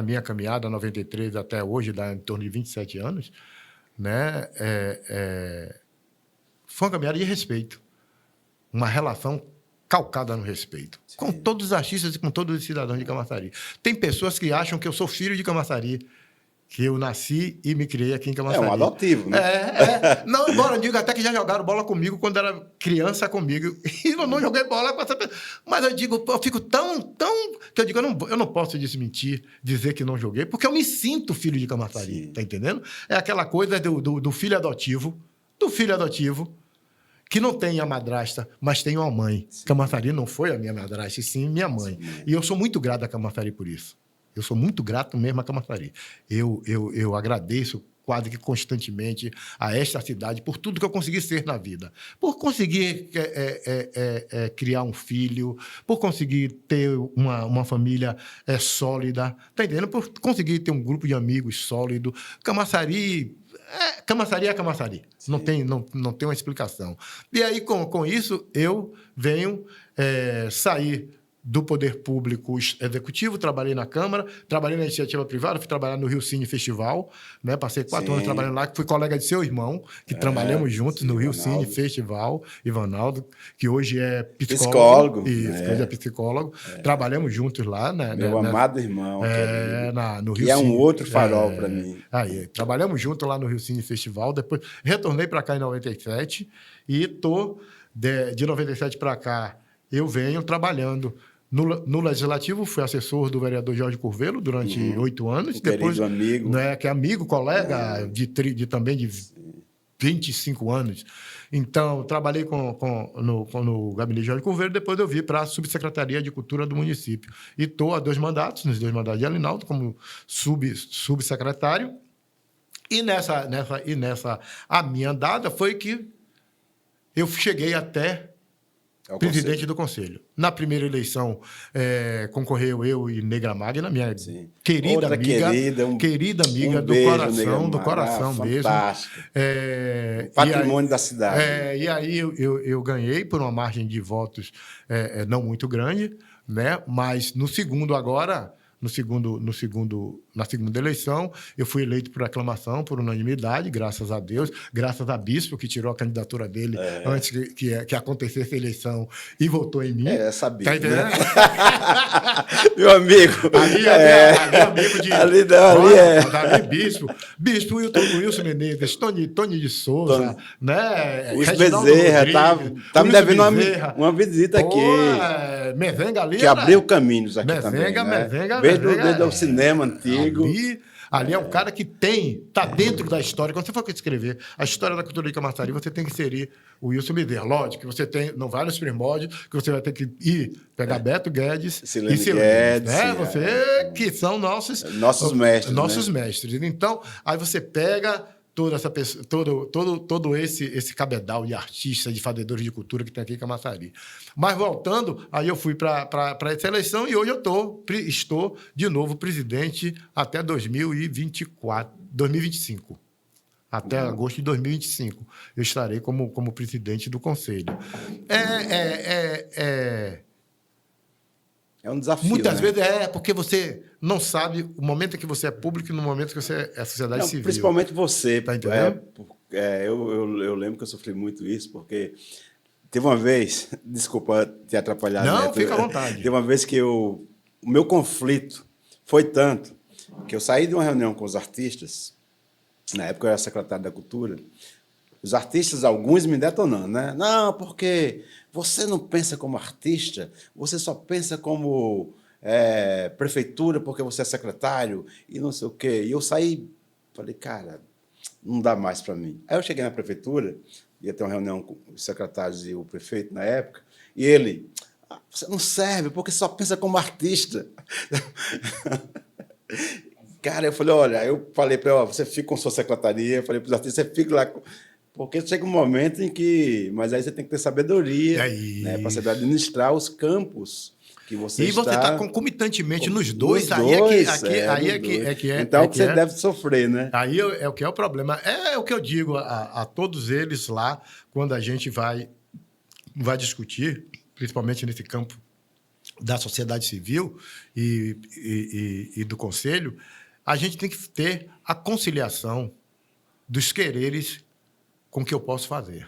minha caminhada, 93 até hoje, dá em torno de 27 anos, né? Foi uma caminhada de respeito. Uma relação calcada no respeito. Sim. Com todos os artistas e com todos os cidadãos de Camaçari. Tem pessoas que acham que eu sou filho de Camaçari, que eu nasci e me criei aqui em Camaçari. É um adotivo, né? Não, embora eu diga até que já jogaram bola comigo quando era criança comigo. E eu não joguei bola com essa pessoa. Mas eu digo, eu fico tão... que eu digo, eu não posso desmentir, dizer que não joguei, porque eu me sinto filho de Camaçari. Sim. Tá entendendo? É aquela coisa do filho adotivo, que não tem a madrasta, mas tem uma mãe. Sim. Camaçari não foi a minha madrasta, e sim minha mãe. Sim. E eu sou muito grato a Camaçari por isso. Eu sou muito grato mesmo a Camaçari. Eu agradeço quase que constantemente a esta cidade por tudo que eu consegui ser na vida. Por conseguir criar um filho, por conseguir ter uma família sólida, tá entendendo? Por conseguir ter um grupo de amigos sólido. Camaçari é Camaçari. Não tem uma explicação. E aí, com isso, eu venho sair do poder público executivo, trabalhei na Câmara, trabalhei na iniciativa privada, fui trabalhar no Rio Cine Festival, né? Passei 4 anos trabalhando lá, que fui colega de seu irmão, que trabalhamos juntos no Rio Cine Festival, Ivanaldo, que hoje é psicólogo. Isso, que hoje é psicólogo. Trabalhamos juntos lá. Meu amado irmão. No Rio que é Cine, um outro farol para mim. Aí, trabalhamos juntos lá no Rio Cine Festival, depois retornei para cá em 97 e estou, de 97 para cá, eu venho trabalhando no Legislativo, fui assessor do vereador Jorge Curvelo durante 8 anos. Depois, amigo. Né, que é amigo, colega também de 25 anos. Então, trabalhei no gabinete Jorge Curvelo, depois eu vim para a Subsecretaria de Cultura do município. E estou há 2 mandatos, nos 2 mandatos de Alinaldo, como subsecretário. E nessa a minha andada foi que eu cheguei até presidente do Conselho. Na primeira eleição, concorreu eu e Negra Magna, minha querida amiga do coração mesmo. Patrimônio da cidade. E aí eu ganhei por uma margem de votos não muito grande, né? Mas no segundo agora... Na segunda eleição, eu fui eleito por aclamação, por unanimidade, graças a Deus, graças a Bispo, que tirou a candidatura dele antes que acontecesse a eleição e votou em mim. Sabia. Tá entendendo? Né? Meu amigo. Davi Bispo, Wilson Menezes, Tony de Souza, né? Os Bezerra, tá me devendo uma visita aqui. Mezenga ali. Que abriu caminhos aqui também. Mezenga. Desde o cinema antigo. Ali é um cara que está dentro da história. Quando você for escrever a história da cultura de Camaçari, você tem que inserir o Wilson Bezerra. Lógico que você tem, não vários primórdios, que você vai ter que ir pegar Beto Guedes Silene e Silene, Guedes, né? Você que são nossos mestres. Nossos né? mestres. Então, aí você pega toda essa pessoa, todo esse cabedal de artistas, de fazedores de cultura que tem aqui em Camaçari. Mas voltando, aí eu fui para essa eleição e hoje eu estou de novo presidente até 2025. Até agosto de 2025. Eu estarei como presidente do conselho. É um desafio. Muitas né? vezes porque você não sabe o momento em que você é público e no momento que você é sociedade civil. Principalmente você. Tá entendendo? Eu lembro que eu sofri muito isso, porque teve uma vez, desculpa te atrapalhar. Não, Neto, fica à vontade. Teve uma vez que o meu conflito foi tanto que eu saí de uma reunião com os artistas, na época eu era secretário da Cultura, os artistas, alguns me detonando, né? Não, porque você não pensa como artista, você só pensa como prefeitura porque você é secretário e não sei o quê. E eu saí, falei, cara, não dá mais para mim. Aí eu cheguei na prefeitura, ia ter uma reunião com os secretários e o prefeito na época, e ele, você não serve porque só pensa como artista. Cara, eu falei, olha, eu falei para ele, você fica com sua secretaria, eu falei para os artistas, você fica lá... Porque chega um momento em que... Mas aí você tem que ter sabedoria para saber administrar os campos que você está... E você está concomitantemente nos dois. Então, você deve sofrer, né? Aí é o que é o problema. É o que eu digo a todos eles lá, quando a gente vai discutir, principalmente nesse campo da sociedade civil e do conselho, a gente tem que ter a conciliação dos quereres com o que eu posso fazer.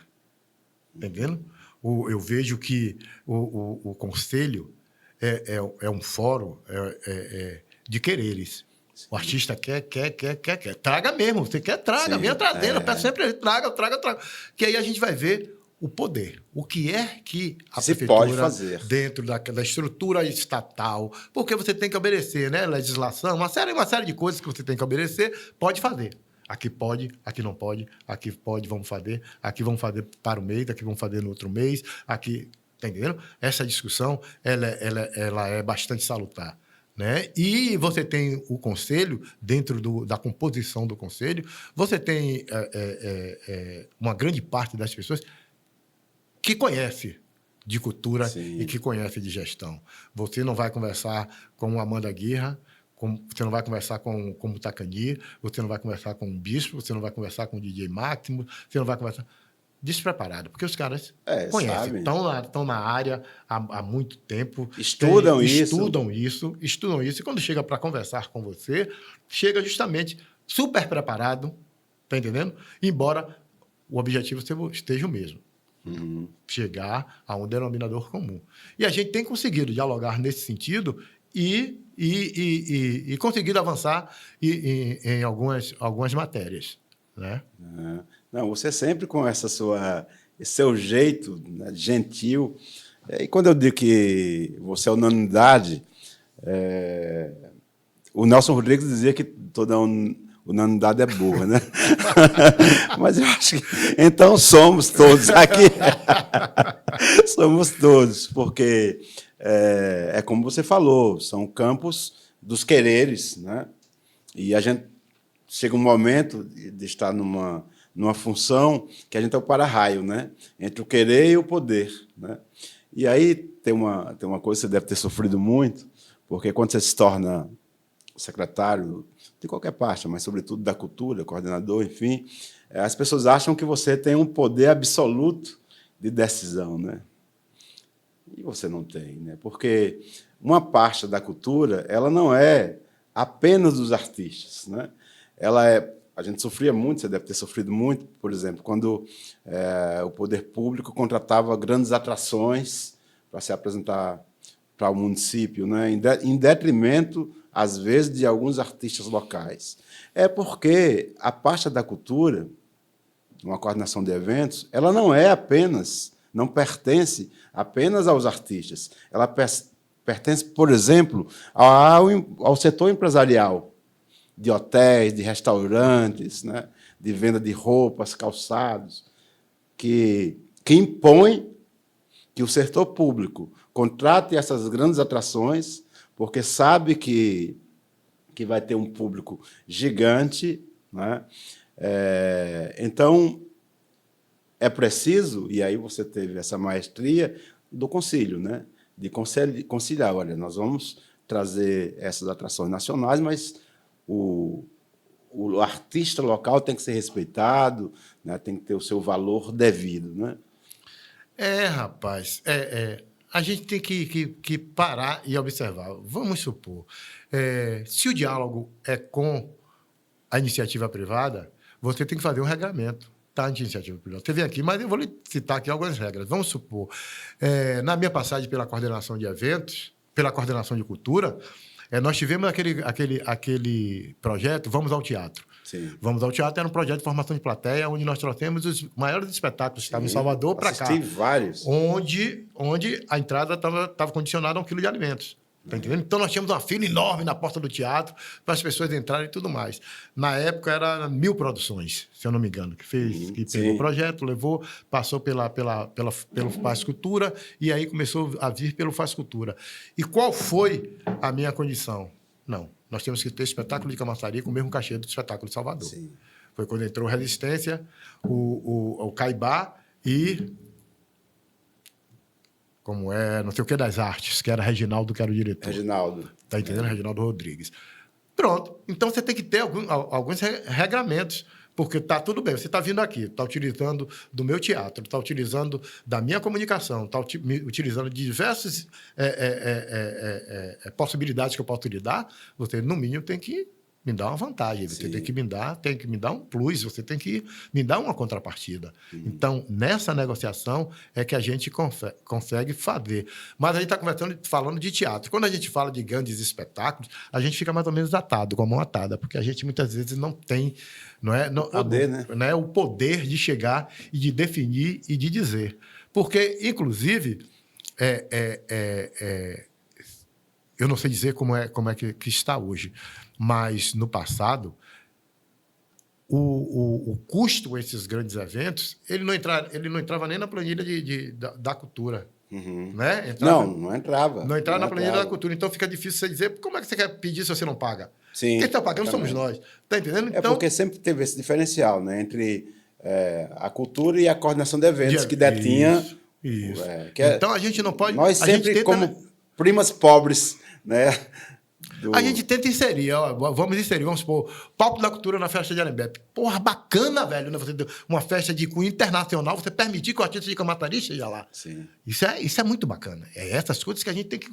Entendendo? Eu vejo que o conselho é um fórum de quereres. Sim. O artista quer. Traga mesmo. Você quer, traga. Sim, venha trazendo. Eu peço sempre, traga. Que aí a gente vai ver o poder. O que é que a prefeitura pode fazer dentro da estrutura estatal, porque você tem que obedecer, né? Legislação, uma série de coisas que você tem que obedecer, pode fazer. Aqui pode, aqui não pode, aqui pode, vamos fazer, aqui vamos fazer para o mês, aqui vamos fazer no outro mês, aqui... Tá entendendo? Essa discussão ela é bastante salutar. Né? E você tem o conselho, dentro da composição do conselho, você tem uma grande parte das pessoas que conhece de cultura. Sim. E que conhece de gestão. Você não vai conversar com o Amanda Guirra, você não vai conversar com o Tacani, você não vai conversar com o Bispo, você não vai conversar com o DJ Máximo, você não vai conversar... Despreparado, porque os caras conhecem, estão na área há muito tempo. Estudam isso. E quando chega para conversar com você, chega justamente super preparado, tá entendendo? Embora o objetivo esteja o mesmo. Uhum. Chegar a um denominador comum. E a gente tem conseguido dialogar nesse sentido e conseguido avançar em algumas matérias. Né? Não, você sempre com esse seu jeito, né, gentil. E quando eu digo que você é unanimidade, o Nelson Rodrigues dizia que toda unanimidade é burra, né? Mas eu acho que... Então, somos todos aqui. Somos todos, porque é como você falou, são campos dos quereres, né? E a gente chega um momento de estar numa função que a gente é o para-raio, né? Entre o querer e o poder, né? E aí tem uma coisa que você deve ter sofrido muito, porque quando você se torna secretário de qualquer parte, mas sobretudo da cultura, coordenador, enfim, as pessoas acham que você tem um poder absoluto de decisão, né? E você não tem, né? Porque uma parte da cultura, ela não é apenas dos artistas, né? A gente sofria muito, você deve ter sofrido muito, por exemplo, quando o poder público contratava grandes atrações para se apresentar para o município, né? Em detrimento, às vezes, de alguns artistas locais. É porque a pasta da cultura, uma coordenação de eventos, ela não pertence apenas aos artistas. Ela pertence, por exemplo, ao setor empresarial. de hotéis, de restaurantes, né? De venda de roupas, calçados, que impõe que o setor público contrate essas grandes atrações, porque sabe que vai ter um público gigante, né? Então, é preciso, e aí você teve essa maestria do concílio, né? De conciliar, olha, nós vamos trazer essas atrações nacionais, mas o artista local tem que ser respeitado, né? Tem que ter o seu valor devido, né? Rapaz, a gente tem que parar e observar. Vamos supor, se o diálogo é com a iniciativa privada, você tem que fazer um regramento da iniciativa privada. Você vem aqui, mas eu vou lhe citar aqui algumas regras. Vamos supor, na minha passagem pela coordenação de eventos, pela coordenação de cultura, nós tivemos aquele projeto Vamos ao Teatro. Sim. Vamos ao Teatro era um projeto de formação de plateia, onde nós trouxemos os maiores espetáculos que estavam em Salvador para cá. Assisti vários. Onde a entrada estava condicionada a 1 quilo de alimentos. Tá entendendo? Então, nós tínhamos uma fila enorme na porta do teatro para as pessoas entrarem e tudo mais. Na época, era 1000 produções, se eu não me engano, que pegou o projeto, levou, passou pelo Faz Cultura e aí começou a vir pelo Faz Cultura. E qual foi a minha condição? Não, nós temos que ter espetáculo de camaçaria com o mesmo cachê do espetáculo de Salvador. Sim. Foi quando entrou Resistência, o Caibá e... como não sei o que das artes, que era Reginaldo, que era o diretor. Reginaldo. Está entendendo? Reginaldo Rodrigues. Pronto. Então, você tem que ter alguns regramentos, porque está tudo bem. Você está vindo aqui, está utilizando do meu teatro, está utilizando da minha comunicação, está utilizando de diversas possibilidades que eu posso lhe dar. Você, no mínimo, tem que me dar uma vantagem, você tem que me dar um plus, você tem que me dar uma contrapartida. Então, nessa negociação é que a gente consegue fazer. Mas a gente está falando de teatro. Quando a gente fala de grandes espetáculos, a gente fica mais ou menos atado, com a mão atada, porque a gente muitas vezes não tem o poder de chegar e de definir e de dizer. Porque, inclusive, eu não sei dizer como é que está hoje, mas no passado o custo desses grandes eventos ele não entrava nem na planilha da cultura. Uhum. Né? Não entrava. Não entrava na planilha da cultura. Então fica difícil você dizer como é que você quer pedir se você não paga. Sim, quem está pagando somos nós. Está entendendo? Então, porque sempre teve esse diferencial, né, entre a cultura e a coordenação de eventos que detinha. Isso. Então a gente não pode. Nós sempre, como primas pobres, né? A gente tenta inserir, vamos supor, palco da cultura na festa de Arembepe. Porra, bacana, velho, né? Você ter uma festa de cunho internacional, você permitir que o artista de Camaçari esteja lá. Sim. Isso é muito bacana. É essas coisas que a gente tem que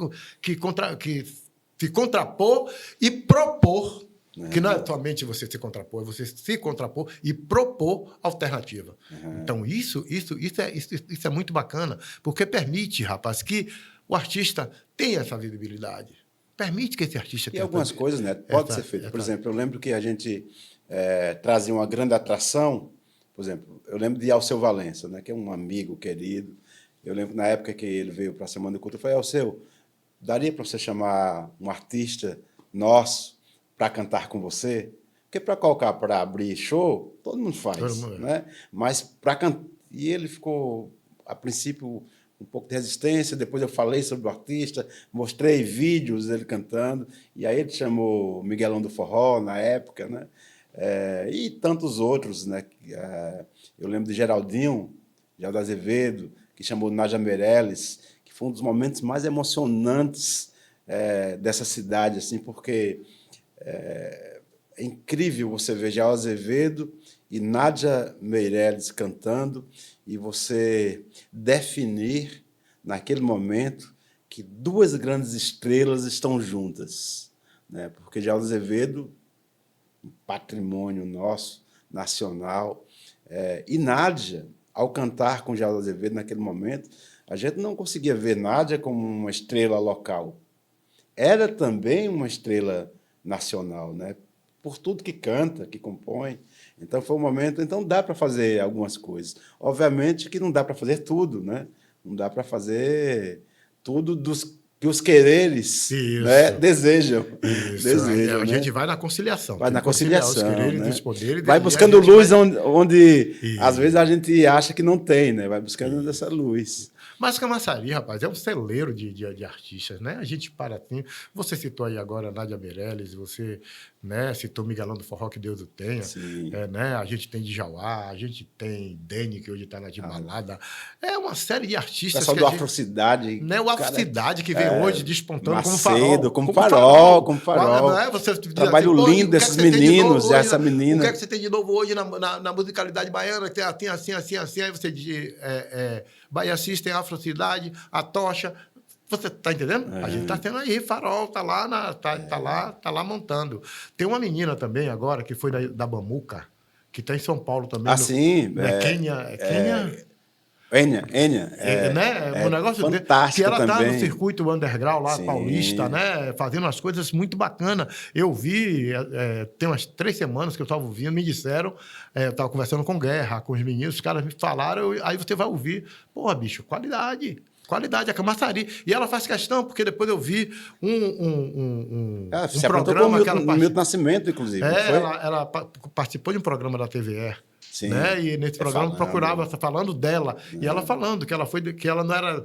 se contrapor e propor. Que não é somente você se contrapor, é você se contrapor e propor alternativa. Então, isso é muito bacana, porque permite, rapaz, que o artista tenha essa visibilidade. Permite que esse artista tenha... E algumas coisas, né? Pode ser feito. Por exemplo, eu lembro que a gente trazia uma grande atração. Por exemplo, eu lembro de Alceu Valença, né? Que é um amigo querido. Eu lembro, na época que ele veio para a Semana de Cultura, eu falei, Alceu, daria para você chamar um artista nosso para cantar com você? Porque para colocar, para abrir show, todo mundo faz, né? Mas para cantar... E ele ficou, a princípio, um pouco de resistência. Depois eu falei sobre o artista, mostrei vídeos dele cantando, e aí ele chamou Miguelão do Forró, na época, né? E tantos outros, né? Eu lembro de Geraldo Azevedo, que chamou Nádia Meirelles, que foi um dos momentos mais emocionantes dessa cidade, assim, porque é incrível você ver Geraldo Azevedo e Nádia Meirelles cantando e você definir, naquele momento, que duas grandes estrelas estão juntas, né? Porque Geraldo Azevedo, um patrimônio nosso, nacional, e Nádia, ao cantar com Geraldo Azevedo naquele momento, a gente não conseguia ver Nádia como uma estrela local. Era também uma estrela nacional, né? Por tudo que canta, que compõe. Então, foi um momento... Então, dá para fazer algumas coisas. Obviamente que não dá para fazer tudo, né? Não dá para fazer tudo que os quereres, né, desejam. Isso. Desejam, A né? gente vai na conciliação. Vai na conciliar conciliação, os quereres né? dos poderes. Vai e buscando a gente luz vai... onde às vezes a gente acha que não tem, né? Vai buscando essa luz. Mas Camaçari, rapaz, é um celeiro de artistas, né? A gente para assim. Você citou aí agora Nádia Meirelles, você, né, citou Miguelão do Forró, que Deus o tenha. Né? A gente tem Djawá, a gente tem Dene, que hoje está na de balada. É uma série de artistas. O pessoal do Afrocidade. Né? O Afrocidade, que vem hoje despontando Macedo, como farol. Como farol. Não é? Você trabalho assim, lindo desses meninos e essa menina. O que é que você tem de novo hoje na musicalidade baiana? Que tem assim. Aí você diz... Bahia System, Afrocidade, a Tocha. Você está entendendo? A gente está tendo aí, Farol está lá, tá lá montando. Tem uma menina também agora, que foi da Bamuca, que está em São Paulo também. Sim. Enya. Um negócio fantástico que ela também. está no circuito underground lá, paulista, né? Fazendo umas coisas muito bacanas. Eu vi, tem umas 3 semanas que eu estava ouvindo, me disseram, eu estava conversando com Guerra, com os meninos, os caras me falaram, aí você vai ouvir. Porra, bicho, qualidade, a Camaçari. E ela faz questão, porque depois eu vi um programa que ela participou. Milton Nascimento, inclusive. Ela participou de um programa da TVE. Sim, né? E nesse programa procurava falando dela. E ela falando que ela não era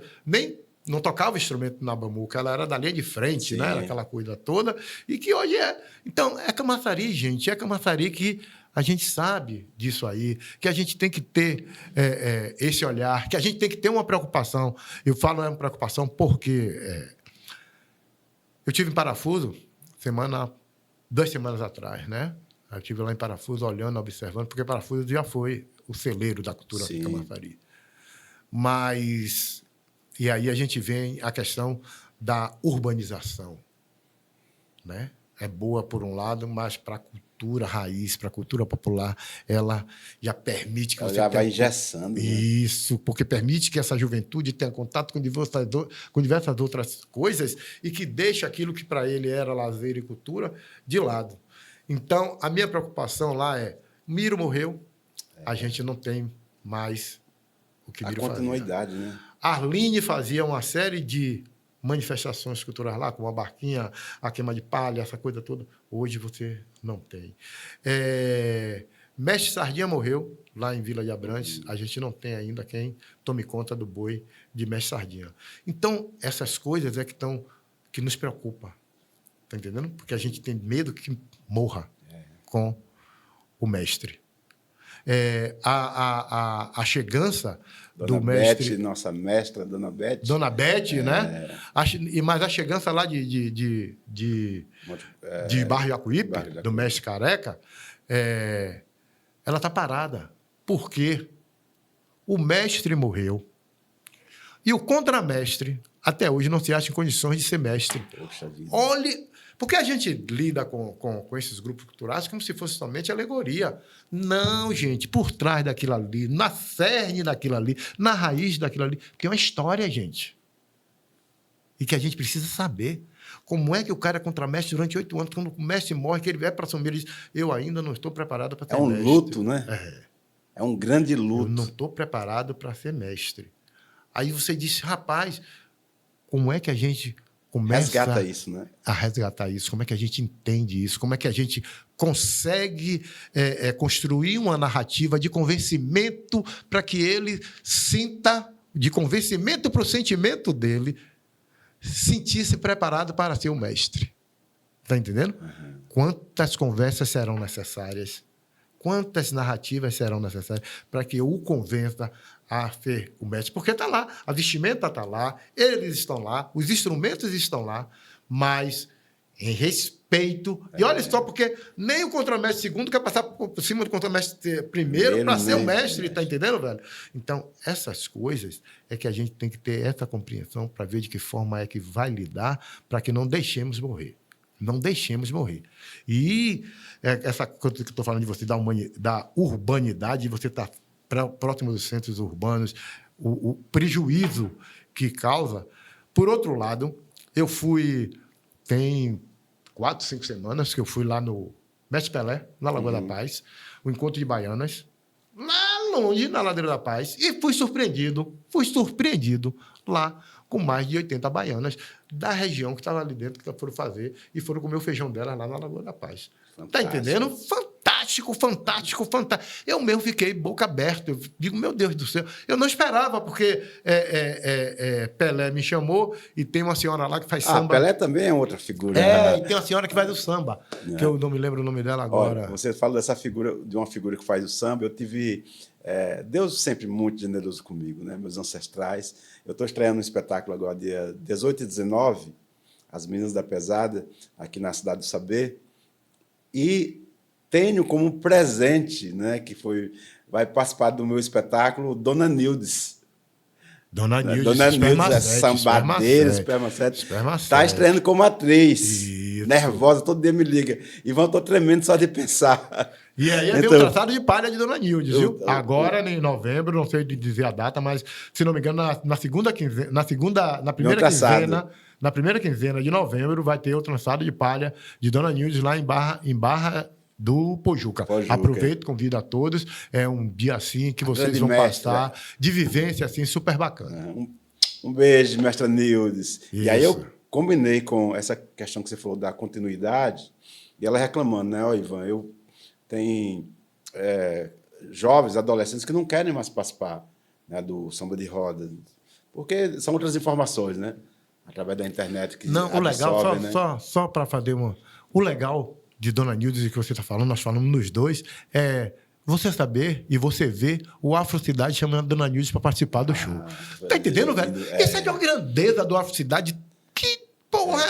não tocava instrumento na Bamuca, ela era da linha de frente, né? Aquela coisa toda. E que hoje é. Então, é Camaçari, gente. É Camaçari que a gente sabe disso aí, que a gente tem que ter esse olhar, que a gente tem que ter uma preocupação. Eu falo uma preocupação porque eu tive em Parafuso 2 semanas atrás, né? Eu estive lá em Parafuso, olhando, observando, porque Parafuso já foi o celeiro da cultura de Camaçari. Mas, e aí a gente vem a questão da urbanização, né? É boa por um lado, mas para a cultura raiz, para a cultura popular, ela já permite que ela você já vai engessando. Né? Isso, porque permite que essa juventude tenha contato com diversas outras coisas e que deixe aquilo que para ele era lazer e cultura de lado. Então, a minha preocupação lá Miro morreu, a gente não tem mais o que Miro fazia. A continuidade, né? Arline fazia uma série de manifestações culturais lá, como a barquinha, a queima de palha, essa coisa toda. Hoje você não tem. Mestre Sardinha morreu lá em Vila de Abrantes. A gente não tem ainda quem tome conta do boi de Mestre Sardinha. Então, essas coisas que nos preocupam. Está entendendo? Porque a gente tem medo que morra com o mestre. A chegança do mestre... Nossa mestra, Dona Bete. Dona Bete, né? Mas a chegança lá de Barra Jacuípe, do mestre Careca, ela está parada. Por quê? O mestre morreu. E o contramestre, até hoje, não se acha em condições de ser mestre. Poxa vida. Olhe... Porque a gente lida com esses grupos culturais como se fosse somente alegoria. Não, gente, por trás daquilo ali, na cerne daquilo ali, na raiz daquilo ali, tem uma história, gente. E que a gente precisa saber. Como é que o cara é contramestre durante 8 anos, quando o mestre morre, que ele vai para São Miguel e diz, eu ainda não estou preparado para ser mestre. É um luto, né? É um grande luto. Eu não estou preparado para ser mestre. Aí você disse, rapaz, como é que a gente... resgata isso, né? A resgatar isso. Como é que a gente entende isso? Como é que a gente consegue construir uma narrativa de convencimento para que ele sinta, de convencimento para o sentimento dele, sentir-se preparado para ser o mestre. Está entendendo? Quantas conversas serão necessárias? Quantas narrativas serão necessárias para que eu o convença a ser o mestre? Porque está lá, a vestimenta está lá, eles estão lá, os instrumentos estão lá, mas em respeito. E olha só, porque nem o contramestre segundo quer passar por cima do contramestre primeiro para ser o mestre, está entendendo, velho? Então, essas coisas é que a gente tem que ter essa compreensão para ver de que forma é que vai lidar para que não deixemos morrer. Não deixemos morrer. E essa coisa que eu estou falando de você, da urbanidade, você está próximo dos centros urbanos, o prejuízo que causa. Por outro lado, eu tem 4, 5 semanas que eu fui lá no Mestre Pelé, na Lagoa da Paz, o Encontro de Baianas, lá longe, na Ladeira da Paz, e fui surpreendido lá com mais de 80 baianas da região que estava ali dentro, que foram fazer e foram comer o feijão delas lá na Lagoa da Paz. Tá entendendo? Fantástico, fantástico, fantástico. Eu mesmo fiquei boca aberta. Eu digo, meu Deus do céu. Eu não esperava, porque Pelé me chamou e tem uma senhora lá que faz samba. Pelé também é outra figura. E tem uma senhora que faz o samba, que eu não me lembro o nome dela agora. Olha, você fala dessa figura, de uma figura que faz o samba. Eu tive... Deus sempre muito generoso comigo, né? Meus ancestrais. Eu estou estreando um espetáculo agora, dia 18 e 19, As Meninas da Pesada, aqui na Cidade do Saber. E tenho como presente, né, vai participar do meu espetáculo, Dona Nildes. Dona Nildes é sambadeira, espermacete. Está estreando como atriz. Isso. Nervosa, todo dia me liga. Ivan, estou tremendo só de pensar. E aí veio o traçado de palha de Dona Nildes, viu? Agora, em novembro, não sei dizer a data, mas, se não me engano, na primeira quinzena de novembro, vai ter o trançado de palha de Dona Nildes lá em Barra do Pojuca. Aproveito, convido a todos. É um dia assim que vocês vão passar de vivência assim super bacana. Um beijo, mestra Nildes. Isso. E aí eu combinei com essa questão que você falou da continuidade, e ela reclamando, né, Ivan, eu tenho jovens, adolescentes que não querem mais participar, né, do samba de roda, porque são outras informações, né? Através da internet que não, o legal, só para fazer o legal de Dona Nildes que você está falando, nós falamos nos dois, você saber e você ver o Afrocidade chamando a Dona Nildes para participar do show. Tá entendendo, velho? Isso é de uma grandeza do Afrocidade que, porra,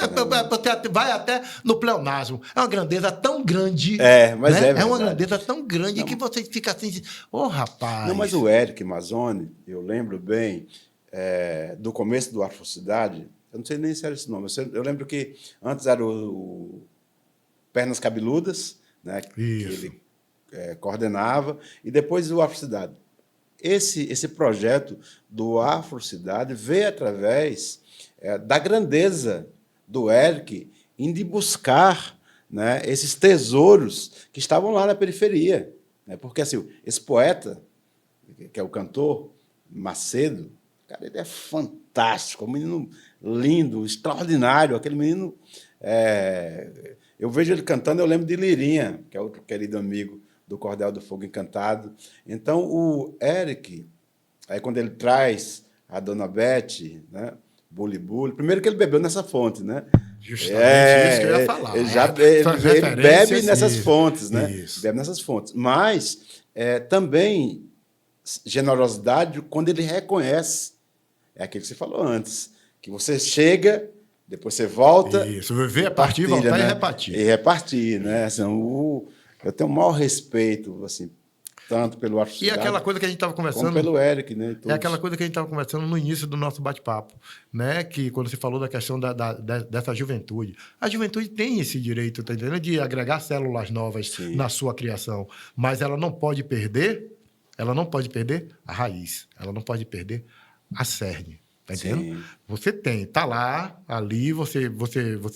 vai até no pleonasmo. É uma grandeza tão grande. Mas né? É uma grandeza tão grande que você fica assim, rapaz. Não, mas o Éric Mazzoni, eu lembro bem, do começo do Afrocidade, eu não sei nem se era esse nome, eu lembro que antes era o Pernas Cabeludas, né, que ele coordenava, e depois o Afrocidade. Esse projeto do Afrocidade veio através da grandeza do Éric em de buscar, né, esses tesouros que estavam lá na periferia. Né, porque assim, esse poeta, que é o cantor, Macedo, cara, ele é fantástico, um menino lindo, extraordinário, aquele menino... eu vejo ele cantando, eu lembro de Lirinha, que é outro querido amigo do Cordel do Fogo Encantado. Então, o Éric, aí quando ele traz a Dona Bete, né, Buli Buli, primeiro que ele bebeu nessa fonte, né? Justamente isso que eu ia falar. Ele bebe nessas fontes, né? Isso. Bebe nessas fontes. Mas também generosidade quando ele reconhece, é aquilo que você falou antes, que você chega... Depois você volta... Isso, viver é partir, voltar, né? E repartir. E repartir, né? Assim, eu tenho o maior respeito, assim, tanto pelo Afrocidade... E aquela coisa que a gente estava conversando... Como pelo Éric, né? É aquela coisa que a gente estava conversando no início do nosso bate-papo, né? Que quando você falou da questão dessa juventude. A juventude tem esse direito, tá entendendo? De agregar células novas na sua criação. Mas ela não pode perder a raiz. Ela não pode perder a cerne. Tá entendendo? Sim. Você tá lá, ali, você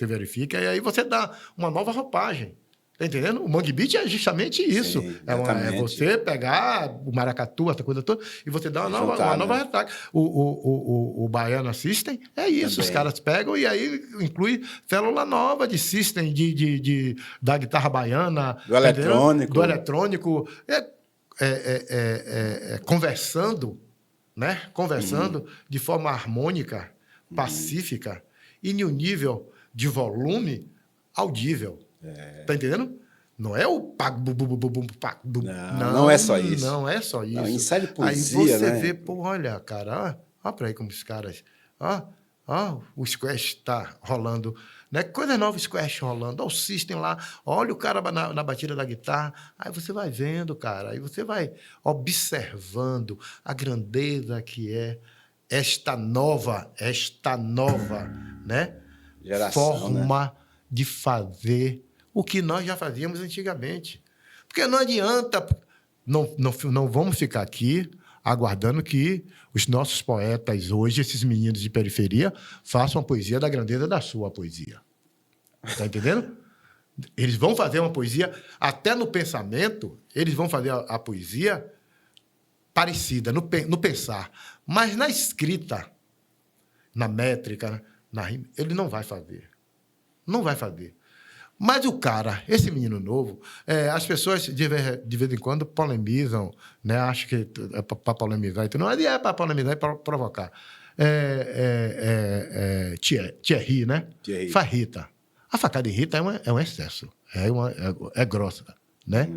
verifica, e aí você dá uma nova roupagem. Tá entendendo? O Mangue Beat é justamente isso. Sim, é você pegar o maracatu, essa coisa toda, e você dá uma nova retaca. O Baiana System é isso. Também. Os caras pegam e aí inclui célula nova de system, da guitarra baiana. Do eletrônico. Do eletrônico. Conversando, né? Conversando de forma harmônica, pacífica e em um nível de volume audível. Tá entendendo? Não é o não é só isso. Não é só isso. Não, ensaio de poesia, aí você né? vê, olha, cara, olha para aí como esses caras... o squash está rolando, né? Coisa nova, squash rolando. Olha o system lá, olha o cara na batida da guitarra. Aí você vai vendo, cara, aí você vai observando a grandeza que é esta nova, né? Geração, forma né? de fazer o que nós já fazíamos antigamente. Porque não adianta, não vamos ficar aqui aguardando que os nossos poetas hoje, esses meninos de periferia, façam a poesia da grandeza da sua poesia. Está entendendo? Eles vão fazer uma poesia, até no pensamento, eles vão fazer a poesia parecida no pensar, mas na escrita, na métrica, na rima, ele não vai fazer. Não vai fazer. Mas o cara, esse menino novo, as pessoas de vez em quando polemizam, né? Acho que é para polemizar, então não é para polemizar, é para provocar. Thierry, né? Thierry. Faz Rita. A facada em Rita é um excesso, é grossa, né?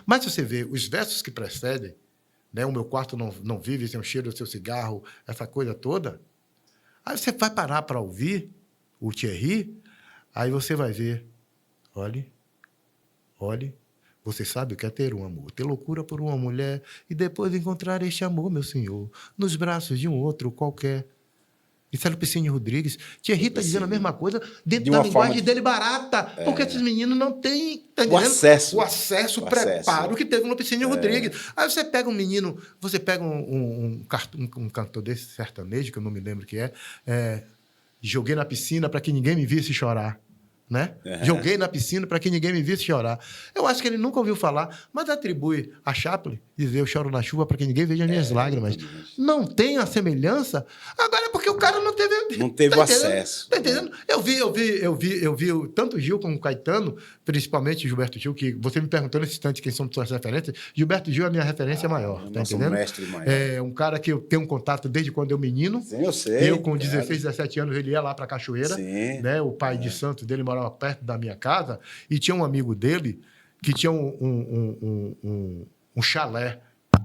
Mas se você vê os versos que precedem, né? O meu quarto não vive sem o cheiro do seu cigarro, essa coisa toda, aí você vai parar para ouvir o Thierry, aí você vai ver, olhe, você sabe o que é ter um amor, ter loucura por uma mulher e depois encontrar este amor, meu senhor, nos braços de um outro qualquer. Isso é Lupicínio Rodrigues. Thierry está dizendo a mesma coisa dentro da linguagem dele barata, porque esses meninos não têm tá o acesso, o preparo que teve o Lupicínio Rodrigues. Aí você pega um menino, você pega um cantor desse sertanejo, que eu não me lembro que joguei na piscina para que ninguém me visse chorar. Né? Joguei na piscina para que ninguém me visse chorar. Eu acho que ele nunca ouviu falar, mas atribui a Chaplin dizer eu choro na chuva para que ninguém veja as minhas lágrimas. Não tem a semelhança. Agora é porque o cara não teve o acesso. Tá entendendo? Eu vi tanto o Gil como o Caetano, principalmente o Gilberto Gil, que você me perguntou nesse instante quem são suas referências. Gilberto Gil é a minha referência maior. Tá entendendo? Mestre maior. É um cara que eu tenho um contato desde quando eu menino. Sim, eu sei. Eu, com 16, 17 anos, ele ia lá para Cachoeira. Sim. Né? O pai de santo dele morava perto da minha casa, e tinha um amigo dele que tinha um chalé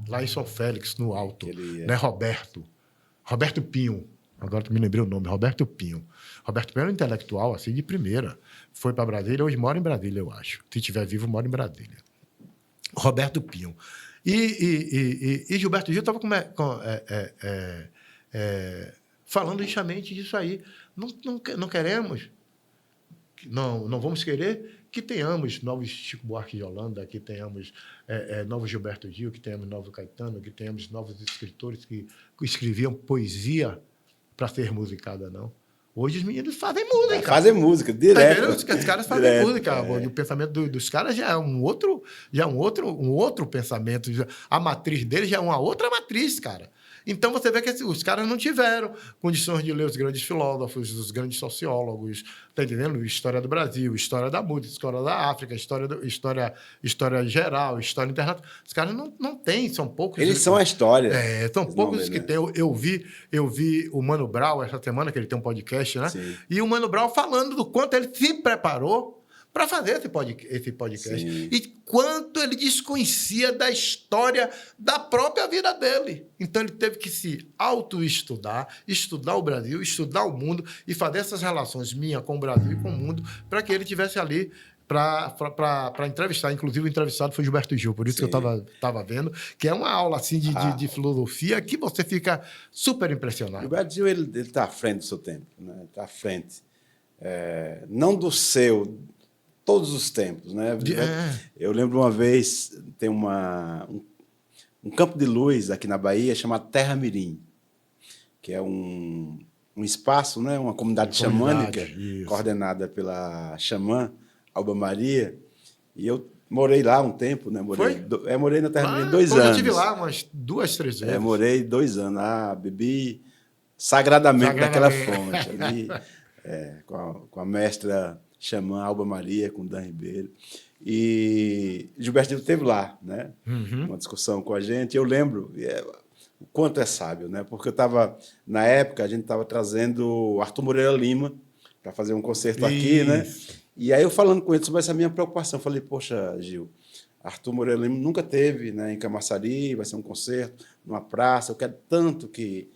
lá em São Félix, no Alto, né? Roberto Pinho, agora me lembrei o nome, Roberto Pinho. Roberto Pinho era um intelectual, assim, de primeira. Foi para Brasília, hoje mora em Brasília, eu acho. Se estiver vivo, mora em Brasília. Roberto Pinho. E Gilberto Gil estava falando justamente disso aí. Não queremos... Não vamos querer que tenhamos novos Chico Buarque de Holanda, que tenhamos novos Gilberto Gil, que tenhamos novos Caetano, que tenhamos novos escritores que escreviam poesia para ser musicada, não. Hoje os meninos fazem música. Fazem música, direto. Tá, os caras fazem música. O pensamento dos caras já é um outro pensamento. A matriz deles já é uma outra matriz, cara. Então, você vê que os caras não tiveram condições de ler os grandes filósofos, os grandes sociólogos, tá entendendo? História do Brasil, história da música, história da África, história geral, história internacional. Os caras não têm, são poucos. Eles são a história. São poucos que têm. Eu vi o Mano Brown essa semana, que ele tem um podcast, né? Sim. E o Mano Brown falando do quanto ele se preparou para fazer esse podcast. Sim. E quanto ele desconhecia da história da própria vida dele. Então, ele teve que se autoestudar, estudar o Brasil, estudar o mundo e fazer essas relações minha com o Brasil e com o mundo para que ele tivesse ali para entrevistar. Inclusive, o entrevistado foi Gilberto Gil, por isso que eu estava vendo, que é uma aula assim, de filosofia que você fica super impressionado. O Gilberto Gil ele está à frente do seu tempo, né? Está à frente. Não do seu... Todos os tempos, né? Eu lembro uma vez, tem um campo de luz aqui na Bahia chamado Terra Mirim, que é um espaço, né? Uma comunidade xamânica, coordenada pela xamã Alba Maria. E eu morei lá um tempo, né? Morei na Terra Mirim 2 anos. Eu estive lá umas 2, 3 vezes. Morei 2 anos lá, bebi sagradamente daquela fonte ali, com a mestra xamã Alba Maria, com Dan Ribeiro. E Gilberto Gil esteve lá, né? Uma discussão com a gente. Eu lembro o quanto é sábio, né? Porque na época, a gente estava trazendo Arthur Moreira Lima para fazer um concerto aqui, né? E aí eu falando com ele sobre essa minha preocupação, falei, poxa, Gil, Arthur Moreira Lima nunca teve, né, em Camaçari, vai ser um concerto numa praça, eu quero tanto que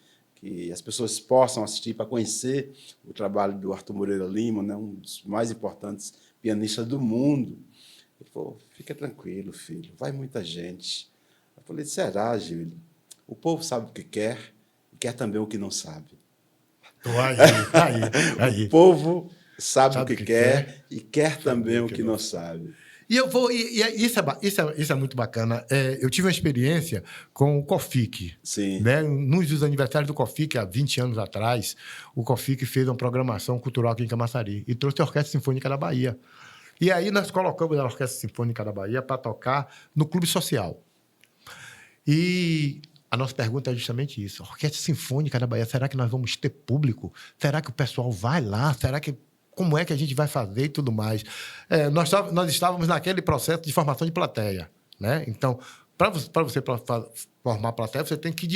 as pessoas possam assistir para conhecer o trabalho do Arthur Moreira Lima, né, um dos mais importantes pianistas do mundo. Ele falou, fica tranquilo, filho, vai muita gente. Eu falei, será, Gil? O povo sabe o que quer e quer também o que não sabe. Aí. O povo sabe o que quer e quer também o que não sabe. E isso é muito bacana. Eu tive uma experiência com o COFIC. Sim. Né? Nos dos aniversários do COFIC, há 20 anos atrás, o COFIC fez uma programação cultural aqui em Camaçari e trouxe a Orquestra Sinfônica da Bahia. E aí nós colocamos a Orquestra Sinfônica da Bahia para tocar no Clube Social. E a nossa pergunta é justamente isso. A Orquestra Sinfônica da Bahia, será que nós vamos ter público? Será que o pessoal vai lá? Como é que a gente vai fazer e tudo mais? Nós estávamos naquele processo de formação de plateia, né? Então, para você formar plateia, você tem que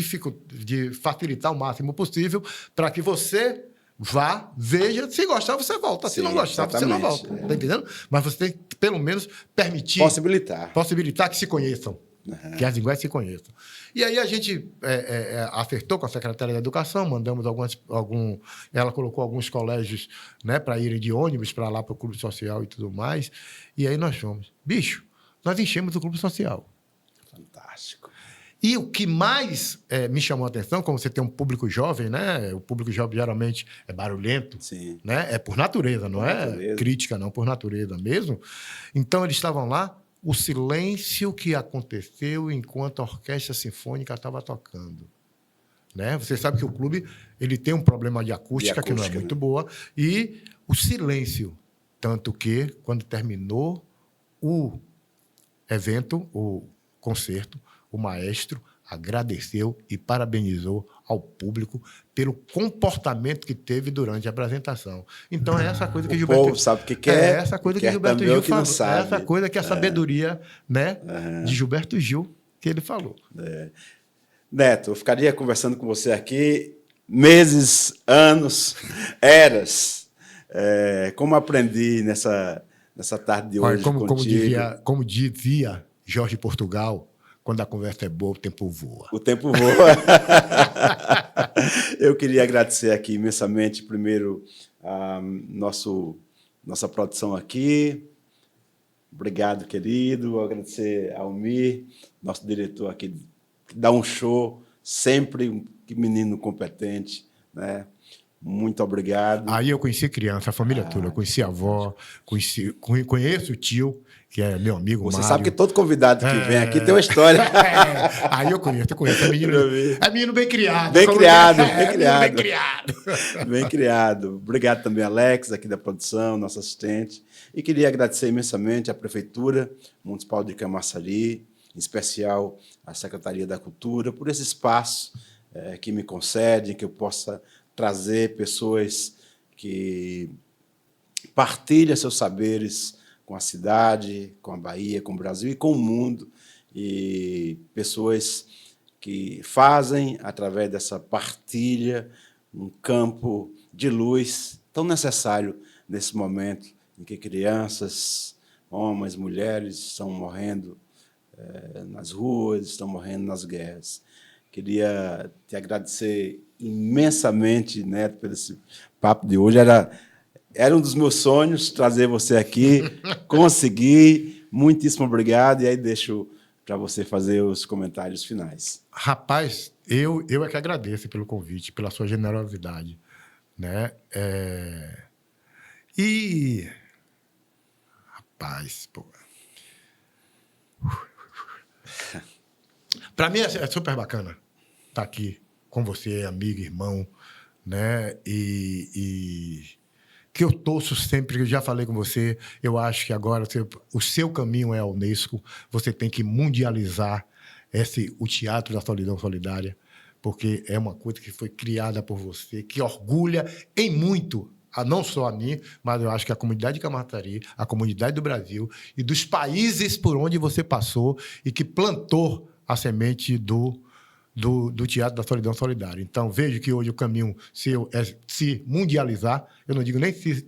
facilitar o máximo possível para que você vá, veja, se gostar, você volta. Se não gostar, você não volta. Tá entendendo? Mas você tem que, pelo menos, permitir... Possibilitar que se conheçam. Uhum. Que as linguagens se conheçam. E aí a gente acertou com a Secretaria da Educação, mandamos ela colocou alguns colégios, né, para irem de ônibus para lá, para o Clube Social e tudo mais. E aí nós fomos. Bicho, nós enchemos o Clube Social. Fantástico. E o que mais me chamou a atenção, como você tem um público jovem, né? O público jovem geralmente é barulhento. Sim. Né? É por natureza, não é crítica, não, por natureza mesmo. Então, eles estavam lá, o silêncio que aconteceu enquanto a Orquestra Sinfônica estava tocando. Né? Você sabe que o clube ele tem um problema de acústica que não é muito boa, e o silêncio. Tanto que, quando terminou o evento, o concerto, o maestro agradeceu e parabenizou ao público pelo comportamento que teve durante a apresentação. Então, é essa coisa que Gilberto... O povo sabe o que quer. É essa coisa que Gilberto Gil falou. É essa coisa que a sabedoria, né, de Gilberto Gil que ele falou. Neto, eu ficaria conversando com você aqui meses, anos, eras. Como aprendi nessa tarde de hoje contigo. Como dizia Jorge Portugal, quando a conversa é boa, o tempo voa. O tempo voa. Eu queria agradecer aqui imensamente, primeiro, a nossa produção aqui. Obrigado, querido. Agradecer ao Almir, nosso diretor aqui, que dá um show, sempre um menino competente, né? Muito obrigado. Aí eu conheci criança, a família toda. Eu conheci a avó, conheço o tio, que é meu amigo Você Mário. Sabe que todo convidado que vem aqui tem uma história. Aí eu conheço. É menino bem criado. Bem criado. Bem criado. Obrigado também, Alex, aqui da produção, nosso assistente. E queria agradecer imensamente à Prefeitura Municipal de Camaçari, em especial à Secretaria da Cultura, por esse espaço que me concede, que eu possa trazer pessoas que partilham seus saberes com a cidade, com a Bahia, com o Brasil e com o mundo, e pessoas que fazem, através dessa partilha, um campo de luz tão necessário nesse momento em que crianças, homens, mulheres estão morrendo nas ruas, estão morrendo nas guerras. Queria te agradecer imensamente, Neto, pelo esse papo de hoje. Era um dos meus sonhos trazer você aqui. Consegui. Muitíssimo obrigado. E aí deixo para você fazer os comentários finais. Rapaz, eu é que agradeço pelo convite, pela sua generosidade, né? E... Rapaz, pô... Para mim é super bacana estar aqui com você, amigo, irmão, né? E que eu torço sempre, que eu já falei com você, eu acho que agora o seu caminho é a Unesco, você tem que mundializar o Teatro da Solidão Solidária, porque é uma coisa que foi criada por você, que orgulha em muito, não só a mim, mas eu acho que a comunidade de Camaçari, a comunidade do Brasil e dos países por onde você passou e que plantou a semente do Teatro da Solidão Solidária. Então, vejo que hoje o caminho seu é se mundializar, eu não digo nem se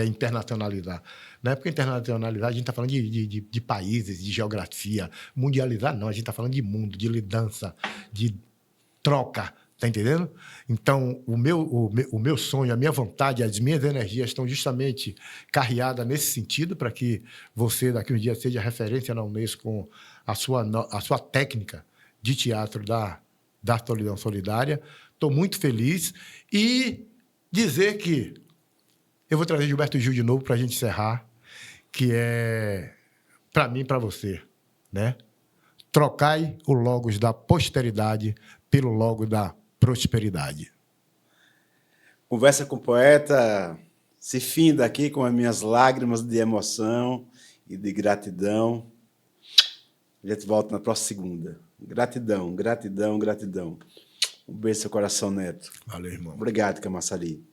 internacionalizar, né? Porque internacionalizar, a gente está falando de países, de geografia. Mundializar, não, a gente está falando de mundo, de lidança, de troca, tá entendendo? Então, o meu sonho, a minha vontade, as minhas energias estão justamente carreadas nesse sentido, para que você, daqui a uns dias, seja referência na Unesco com a sua técnica de teatro da Solidão Solidária. Estou muito feliz. E dizer que eu vou trazer Gilberto Gil de novo para a gente encerrar, que é, para mim e para você, né? Trocai o logos da posteridade pelo logo da prosperidade. Conversa com o poeta se finda aqui com as minhas lágrimas de emoção e de gratidão. A gente volta na próxima segunda. Gratidão, gratidão, gratidão. Um beijo no seu coração, Neto. Valeu, irmão. Obrigado, Camaçari.